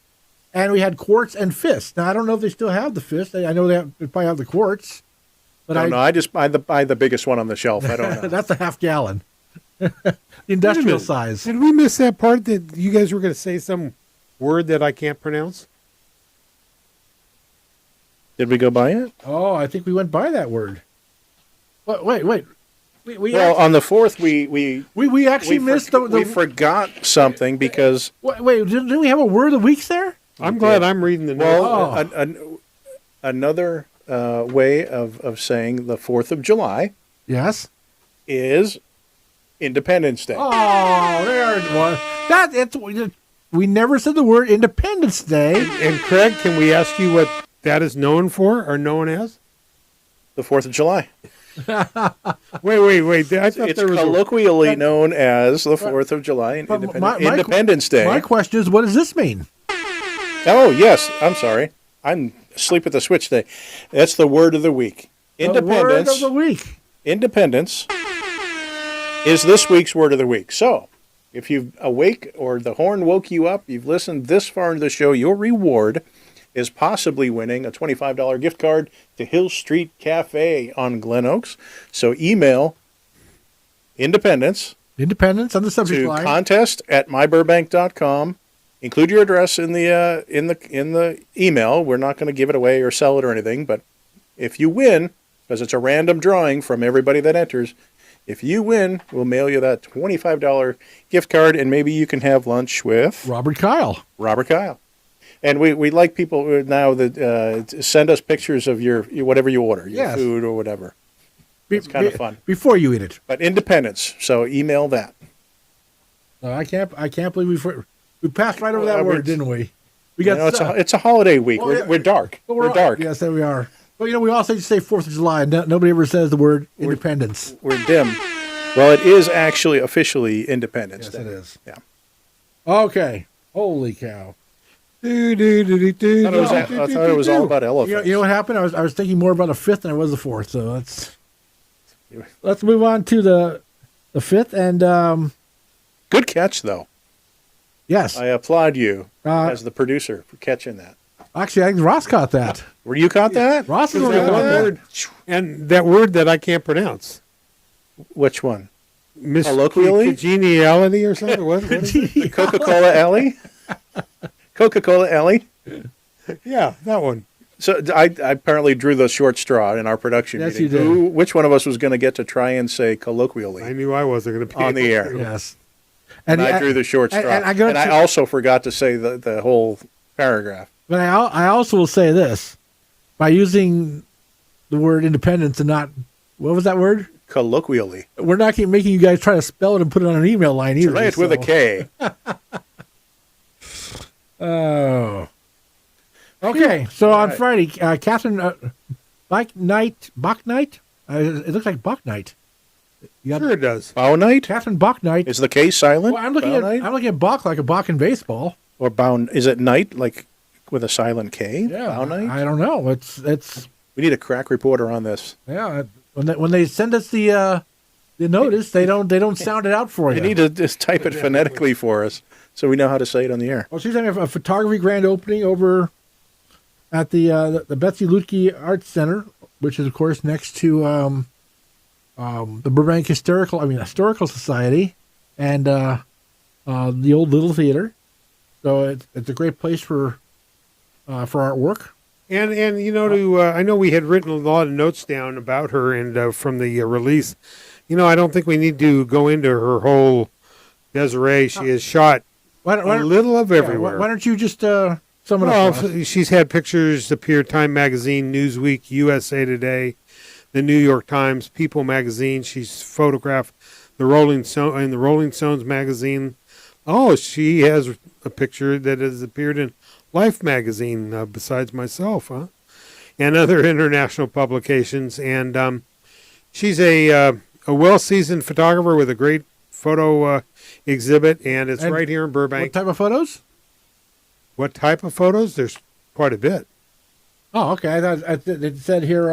and we had quarts and fists. Now I don't know if they still have the fist. I know they probably have the quarts, but I don't know. I just buy the biggest one on the shelf. I don't know. that's a half gallon, the industrial minute. size. Did we miss that part that you guys were going to say some word that I can't pronounce? Did we go by it? Oh, I think we went by that word. Wait. We Well, actually, on the 4th, we actually missed we forgot something because Wait, didn't we have a word of the weeks there? I'm glad I'm reading the notes. another way of saying the 4th of July Yes. is Independence Day. Oh, there it was. We never said the word Independence Day. And Craig, can we ask you what that is known for or known as? The 4th of July. Wait. I thought It's there was colloquially known as the 4th of July and But Independence Day. My question is, what does this mean? Oh, yes. I'm sorry. I'm asleep at the switch today. That's the word of the week. Independence. The word of the week. Independence is this week's word of the week. So, if you've awake or the horn woke you up, you've listened this far into the show, your reward is possibly winning a $25 gift card to Hill Street Cafe on Glen Oaks. So email Independence on the subject to line. contest@myburbank.com. Include your address in the email. We're not going to give it away or sell it or anything, but if you win, because it's a random drawing from everybody that enters, if you win, we'll mail you that $25 gift card, and maybe you can have lunch with Robert Kyle. And we like people now that send us pictures of your whatever you order, your Yes. food or whatever. It's kind of fun. Before you eat it. But Independence, so email that. No, I can't believe we passed right over that word, didn't we? We You know, it's a holiday week. Well, We're dark. well, We're dark. Yes, there we are. Well, we all say 4th of July, and nobody ever says the word Independence. We're dim. Well, it is actually officially Independence Yes, Day. it is. Yeah. Okay. Holy cow. I thought it was all about elephants. You know what happened? I was thinking more about a 5th than I was the 4th. So let's move on to the 5th. And Good catch, though. yes, I applaud you Uh, as the producer for catching that. actually, I think Ross caught that. Were you caught that? Ross is Is the that one one that got that. word? And that word that I can't pronounce. Which one? Miss Colloquially? Congeniality or something? What is it? Coca-Cola Alley? Coca-Cola Alley? Yeah, that one. So I apparently drew the short straw in our production Yes, meeting. you did. Which one of us was going to get to try and say colloquially I knew I wasn't going to be on the air? Yes. And I drew the short straw. and And, I I also forgot to say the whole paragraph. But I also will say this. By using the word independence and not, what was that word? Colloquially. We're not making you guys try to spell it and put it on an email line either. Try it with a K. Oh. Okay, so on Right. Friday, Catherine Bach Night. It looks like Bach Night. You got Sure it does. Bow night? Catherine Bach Night. Is the K silent? Well, I'm looking Bow at night? I'm looking at Bach like a Bach in baseball. Or bound? Is it night, like with a silent K? Yeah, Bow night? I don't know. It's We need a crack reporter on this. yeah. When they send us the notice, they don't sound it out for you. You need to just type it phonetically for us so we know how to say it on the air. Well, she's having a photography grand opening over at the Betsy Lutke Arts Center, which is of course next to the Burbank Historical Society and the old Little Theater. So it's a great place for artwork. And I know we had written a lot of notes down about her and from the release. I don't think we need to go into her whole Desiree. She has shot a little of everywhere. Why don't you just sum it up? for us? She's had pictures appear Time Magazine, Newsweek, USA Today, the New York Times, People Magazine. She's photographed the Rolling Stones magazine. Oh, she has a picture that has appeared in Life magazine, besides myself, and other international publications. And she's a well-seasoned photographer with a great photo exhibit, and it's right here in Burbank. What type of photos? What type of photos? There's quite a bit. Oh, okay. I thought it said here,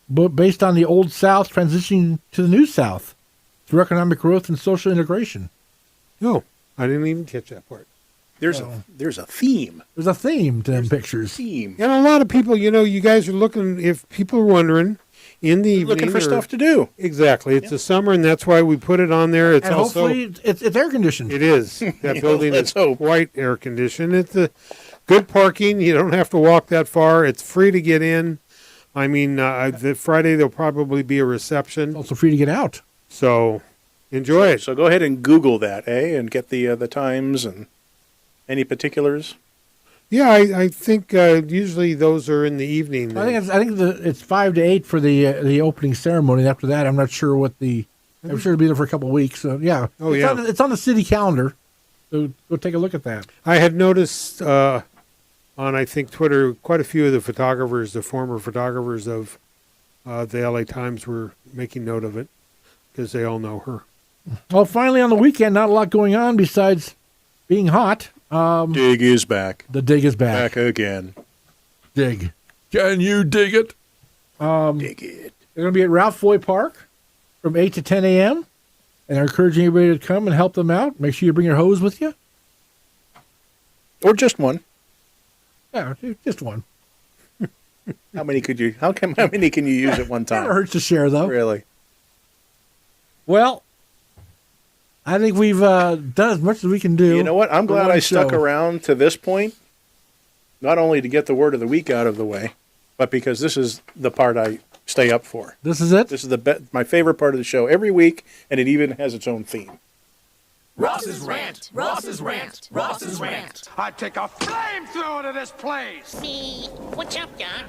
based on the Old South transitioning to the New South through economic growth and social integration. No, I didn't even catch that part. There's a theme. There's a theme to them pictures. Theme. And a lot of people, you guys are looking, if people are wondering, in the evening. Looking for stuff to do. Exactly. It's the summer, and that's why we put it on there. It's And also, hopefully it's air conditioned. it is. That building let's is hope. quite air conditioned. It's a good parking. You don't have to walk that far. It's free to get in. I mean, the Friday there'll probably be a reception. Also free to get out. So enjoy it. So go ahead and Google that, and get the times and any particulars. Yeah, I think usually those are in the evening. I think it's 5 to 8 for the opening ceremony. And after that, I'm not sure what I'm sure it'll be there for a couple of weeks. So yeah. Oh, yeah. It's on the city calendar. So go take a look at that. I had noticed on, I think, Twitter, quite a few of the former photographers of the LA Times were making note of it because they all know her. Well, finally on the weekend, not a lot going on besides being hot. Dig is back. The dig is back. Back again. Dig. Can you dig it? Dig it. They're going to be at Ralph Foy Park from 8 to 10 a.m. And they're encouraging everybody to come and help them out. Make sure you bring your hose with you. Or just one. Yeah, just one. How many can you use at one time? Never hurts to share, though. Really? Well, I think we've done as much as we can do. You know what? I'm for glad one I stuck show. around to this point, not only to get the word of the week out of the way, but because this is the part I stay up for. This is it? This is my favorite part of the show every week, and it even has its own theme. Ross's rant. Ross's rant. Ross's rant. I'd take a flamethrower to this place. Me. What's up, Doc?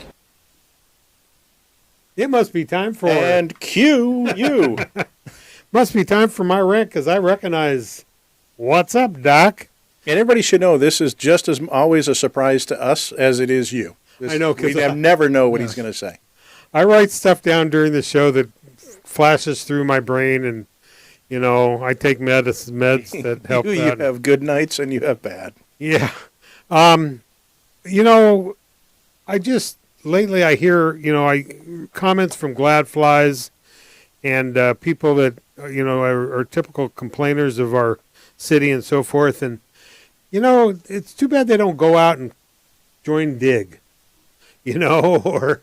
It must be time for And cue you. must be time for my rant because I recognize what's up, Doc. And everybody should know this is just as always a surprise to us as it is you. I know, 'cause we never know what he's going to say. I write stuff down during the show that flashes through my brain, and I take meds that help. You that. have good nights and you have bad. Yeah. I just lately I hear comments from Gladflies and people that are typical complainers of our city and so forth, and it's too bad they don't go out and join Dig, or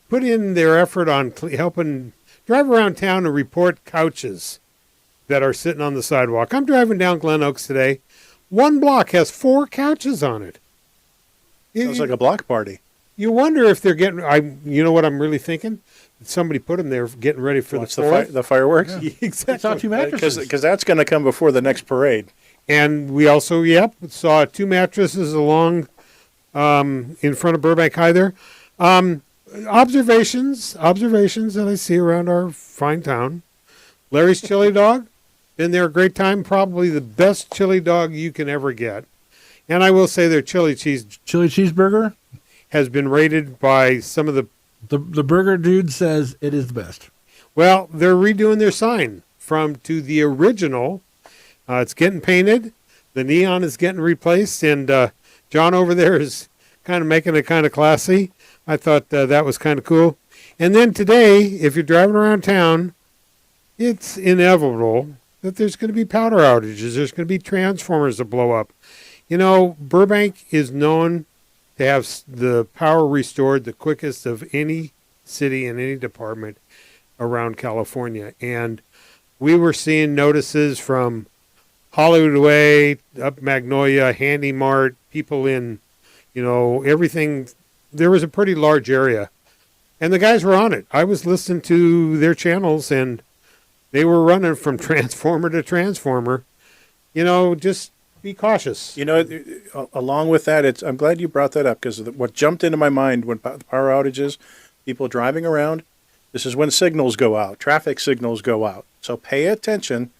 put in their effort on helping drive around town and report couches that are sitting on the sidewalk. I'm driving down Glen Oaks today. One block has 4 couches on it. Sounds like a block party. You wonder if they're getting. You know what I'm really thinking? Somebody put them there, getting ready for What's the the, Fourth. the fireworks? Yeah, It's not exactly. two mattresses. Because that's going to come before the next parade. And we also, saw 2 mattresses along in front of Burbank High there. Observations that I see around our fine town. Larry's Chili Dog, been there a great time. Probably the best chili dog you can ever get. And I will say their chili cheeseburger has been rated by some of the burger dude says it is the best. Well, they're redoing their sign to the original. It's getting painted. The neon is getting replaced, and John over there is kind of making it kind of classy. I thought that was kind of cool. And then today, if you're driving around town, it's inevitable that there's going to be power outages. There's going to be transformers that blow up. You know, Burbank is known to have the power restored the quickest of any city in any department around California. And we were seeing notices from Hollywood Way, up Magnolia, Handy Mart, people in, everything. There was a pretty large area. And the guys were on it. I was listening to their channels, and they were running from transformer to transformer. Just be cautious. Along with that, I'm glad you brought that up, because what jumped into my mind when the power outages, people driving around, this is when signals go out, traffic signals go out. So pay attention.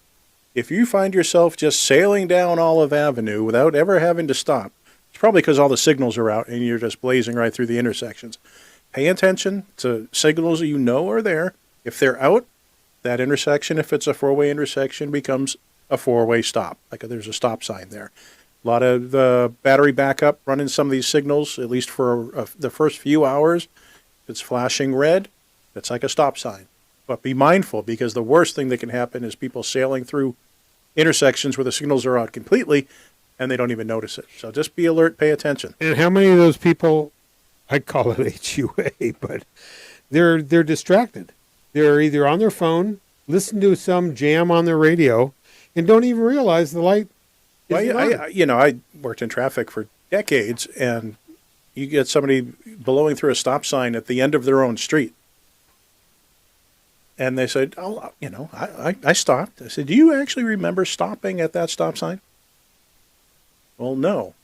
If you find yourself just sailing down Olive Avenue without ever having to stop, it's probably because all the signals are out and you're just blazing right through the intersections. Pay attention to signals you know are there. If they're out, that intersection, if it's a four-way intersection, becomes a four-way stop. Like there's a stop sign there. A lot of the battery backup running some of these signals, at least for the first few hours. If it's flashing red, that's like a stop sign. But be mindful, because the worst thing that can happen is people sailing through intersections where the signals are out completely and they don't even notice it. So just be alert, pay attention. And how many of those people, I call it HUA, but they're distracted. They're either on their phone, listen to some jam on their radio, and don't even realize the light is on. I worked in traffic for decades, and you get somebody blowing through a stop sign at the end of their own street. And they said, I stopped. I said, do you actually remember stopping at that stop sign? Well, no.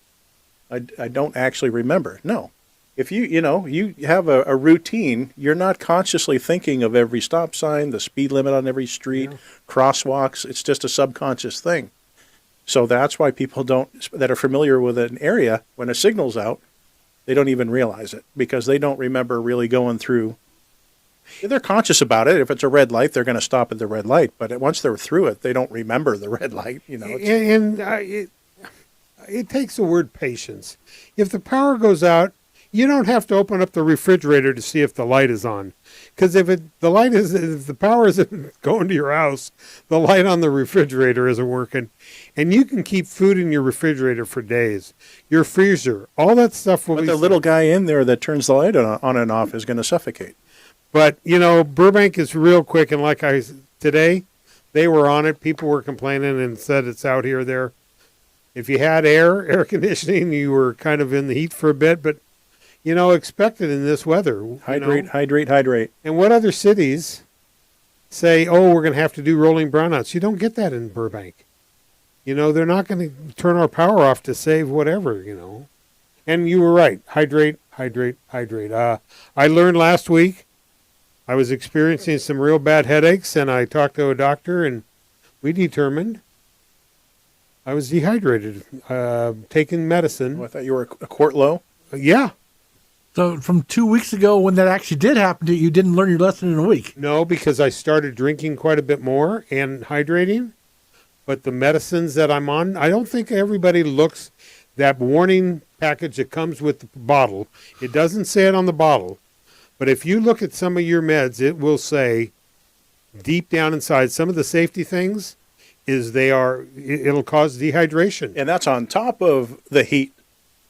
I don't actually remember. No. If you have a routine, you're not consciously thinking of every stop sign, the speed limit on every street, crosswalks. It's just a subconscious thing. So that's why people that are familiar with an area, when a signal's out, they don't even realize it, because they don't remember really going through. They're conscious about it. If it's a red light, they're going to stop at the red light. But once they're through it, they don't remember the red light. It takes the word patience. If the power goes out, you don't have to open up the refrigerator to see if the light is on. Because if the power isn't going to your house, the light on the refrigerator isn't working. And you can keep food in your refrigerator for days. Your freezer, all that stuff will be... But the little guy in there that turns the light on and off is going to suffocate. But, Burbank is real quick. And today, they were on it. People were complaining and said it's out here, there. If you had air conditioning, you were kind of in the heat for a bit. But, expect it in this weather. Hydrate. And what other cities say, we're going to have to do rolling brownouts? You don't get that in Burbank. They're not going to turn our power off to save whatever, And you were right. Hydrate. I learned last week I was experiencing some real bad headaches, and I talked to a doctor, and we determined I was dehydrated, taking medicine. I thought you were a quart low. Yeah. So from 2 weeks ago, when that actually did happen to you, you didn't learn your lesson in a week. No, because I started drinking quite a bit more and hydrating. But the medicines that I'm on, I don't think everybody looks that warning package that comes with the bottle. It doesn't say it on the bottle. But if you look at some of your meds, it will say deep down inside, some of the safety things it'll cause dehydration. And that's on top of the heat.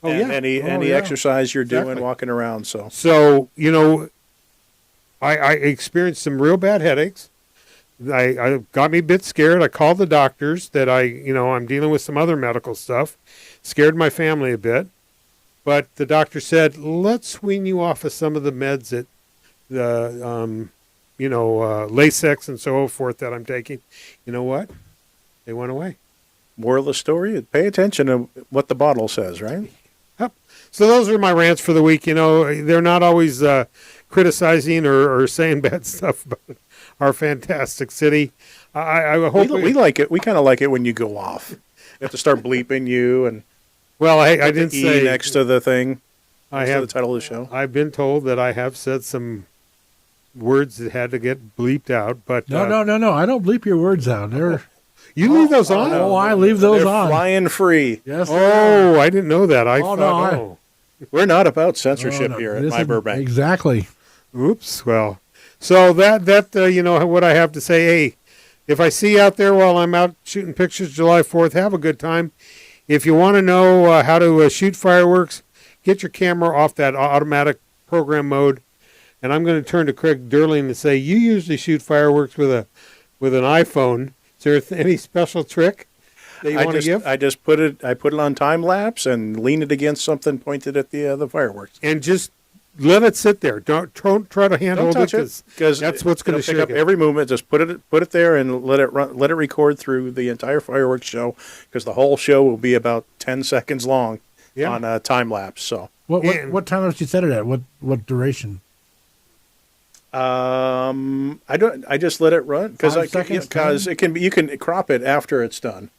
Any yeah. exercise you're doing, walking around. So I experienced some real bad headaches. I got me a bit scared. I called the doctors that I'm dealing with some other medical stuff. Scared my family a bit. But the doctor said, let's wean you off of some of the meds that Lasix and so forth that I'm taking. You know what? They went away. Moral of the story, pay attention to what the bottle says, right? Yep. So those are my rants for the week. They're not always criticizing or saying bad stuff about our fantastic city. I hope we like it. We kind of like it when you go off. You have to start bleeping you and Well, I didn't E say next to the thing. I Next to have. the title of the show. I've been told that I have said some words that had to get bleeped out, but No. I don't bleep your words out. you leave those on. Oh, I leave those They're on. flying free. Yes. they are. Oh, I didn't know that. I Oh, thought, no, We're not about censorship No, here at this My is- Burbank. Exactly. oops. Well, so that you know what I have to say. Hey, if I see you out there while I'm out shooting pictures July 4th, have a good time. If you want to know how to shoot fireworks, get your camera off that automatic program mode. And I'm going to turn to Craig Durling and say, you usually shoot fireworks with an iPhone. Is there any special trick that you want to give? I just put it on time lapse and lean it against something pointed at the fireworks. And just let it sit there. Don't try to handle Don't touch it because that's what's going to pick shake up it. every movement. Just put it there and let it record through the entire fireworks show because the whole show will be about 10 seconds long on time lapse. So What time did you set it at? What duration? I just let it run 5 seconds, because it can be, you can crop it after it's done.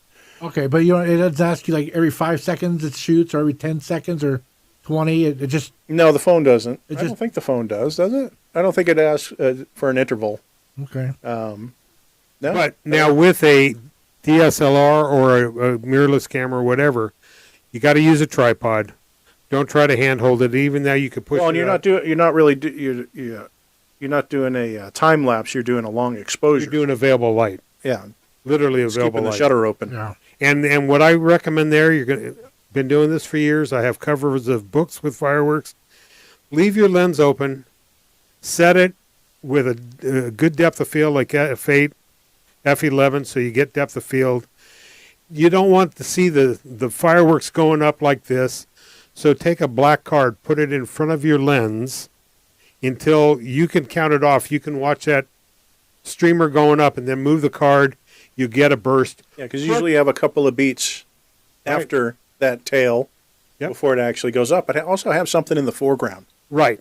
Okay, but it doesn't ask you like every 5 seconds it shoots, or every 10 seconds, or 20. It just No, the phone doesn't. It I just- don't think the phone does it? I don't think it asks for an interval. okay. No. But now with a DSLR or a mirrorless camera or whatever, you got to use a tripod. Don't try to handhold it. Even though you could push. Well, and it you're up. not doing. You're not really. You're not doing a time lapse. You're doing a long exposure. You're doing available light. Yeah, Literally just available keeping the light. shutter open. Yeah. And what I recommend there, been doing this for years. I have covers of books with fireworks. Leave your lens open. Set it with a good depth of field, like F8, F11, so you get depth of field. You don't want to see the fireworks going up like this. So take a black card, put it in front of your lens until you can count it off. You can watch that streamer going up and then move the card. You get a burst. Yeah, because you usually have a couple of beats after that tail before it actually goes up. But also have something in the foreground. Right.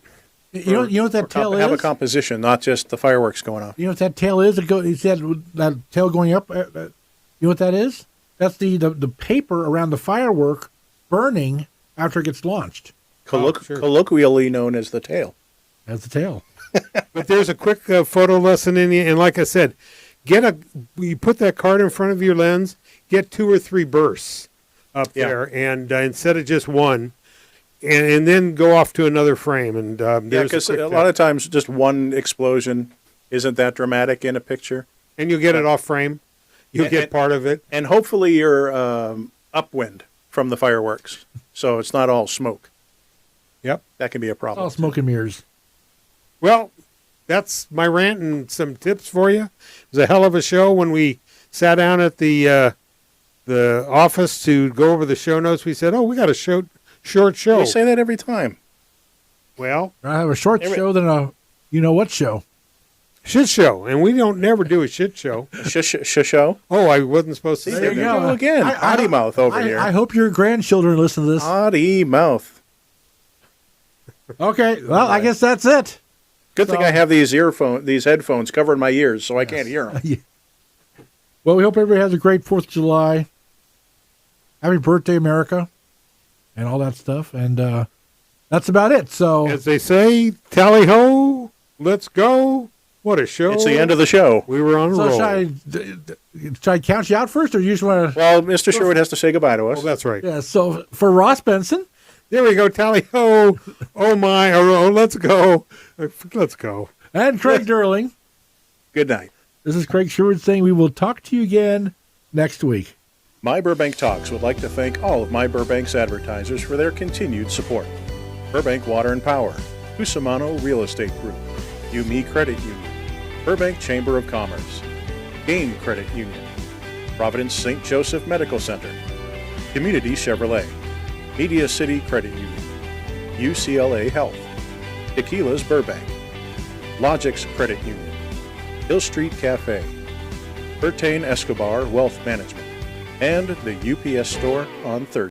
You know what that tail Have a is? composition, not just the fireworks going off. You know what that tail is? You said that tail going up. You know what that is? That's the paper around the firework burning after it gets launched. Sure. Colloquially known as the tail. That's the tail. But there's a quick photo lesson in you, and like I said, you put that card in front of your lens, get 2 or 3 bursts up there, and instead of just one, and then go off to another frame. And Because a lot of times just one explosion isn't that dramatic in a picture, and you'll get it off frame. You'll get part of it, and hopefully you're upwind from the fireworks, so it's not all smoke. Yep, that can be a problem. All smoke and mirrors. Well, that's my rant and some tips for you. It was a hell of a show when we sat down at the office to go over the show notes. We said, "Oh, we got a short show." We say that every time. Well, I have a short show than a what show. Shit show, and we don't never do a shit show. Show? Oh, I wasn't supposed to There say you that. go again. Potty mouth over here. I hope your grandchildren listen to this. Potty mouth. Okay, well, I guess that's it. Good thing I have these headphones covering my ears, so I can't hear them. Well, we hope everybody has a great 4th of July. Happy birthday, America, and all that stuff. And that's about it. So, As they say, tally ho, let's go. What a show. It's the end of the show. We were on a roll. should I count you out first, or you just want to? Well, Mr. Sherwood has to say goodbye to us. Oh, that's right. Yeah. So for Ross Benson, There we go, tally ho. Oh my, oh, let's go. Let's go. and Craig Durling, Good night. this is Craig Sherwood saying we will talk to you again next week. My Burbank Talks would like to thank all of My Burbank's advertisers for their continued support. Burbank Water and Power, Cusimano Real Estate Group, UME Credit Union, Burbank Chamber of Commerce, Gain Credit Union, Providence St. Joseph Medical Center, Community Chevrolet, Media City Credit Union, UCLA Health, Tequila's Burbank, Logix Credit Union, Hill Street Cafe, Bertain Escobar Wealth Management, and the UPS Store on 3rd.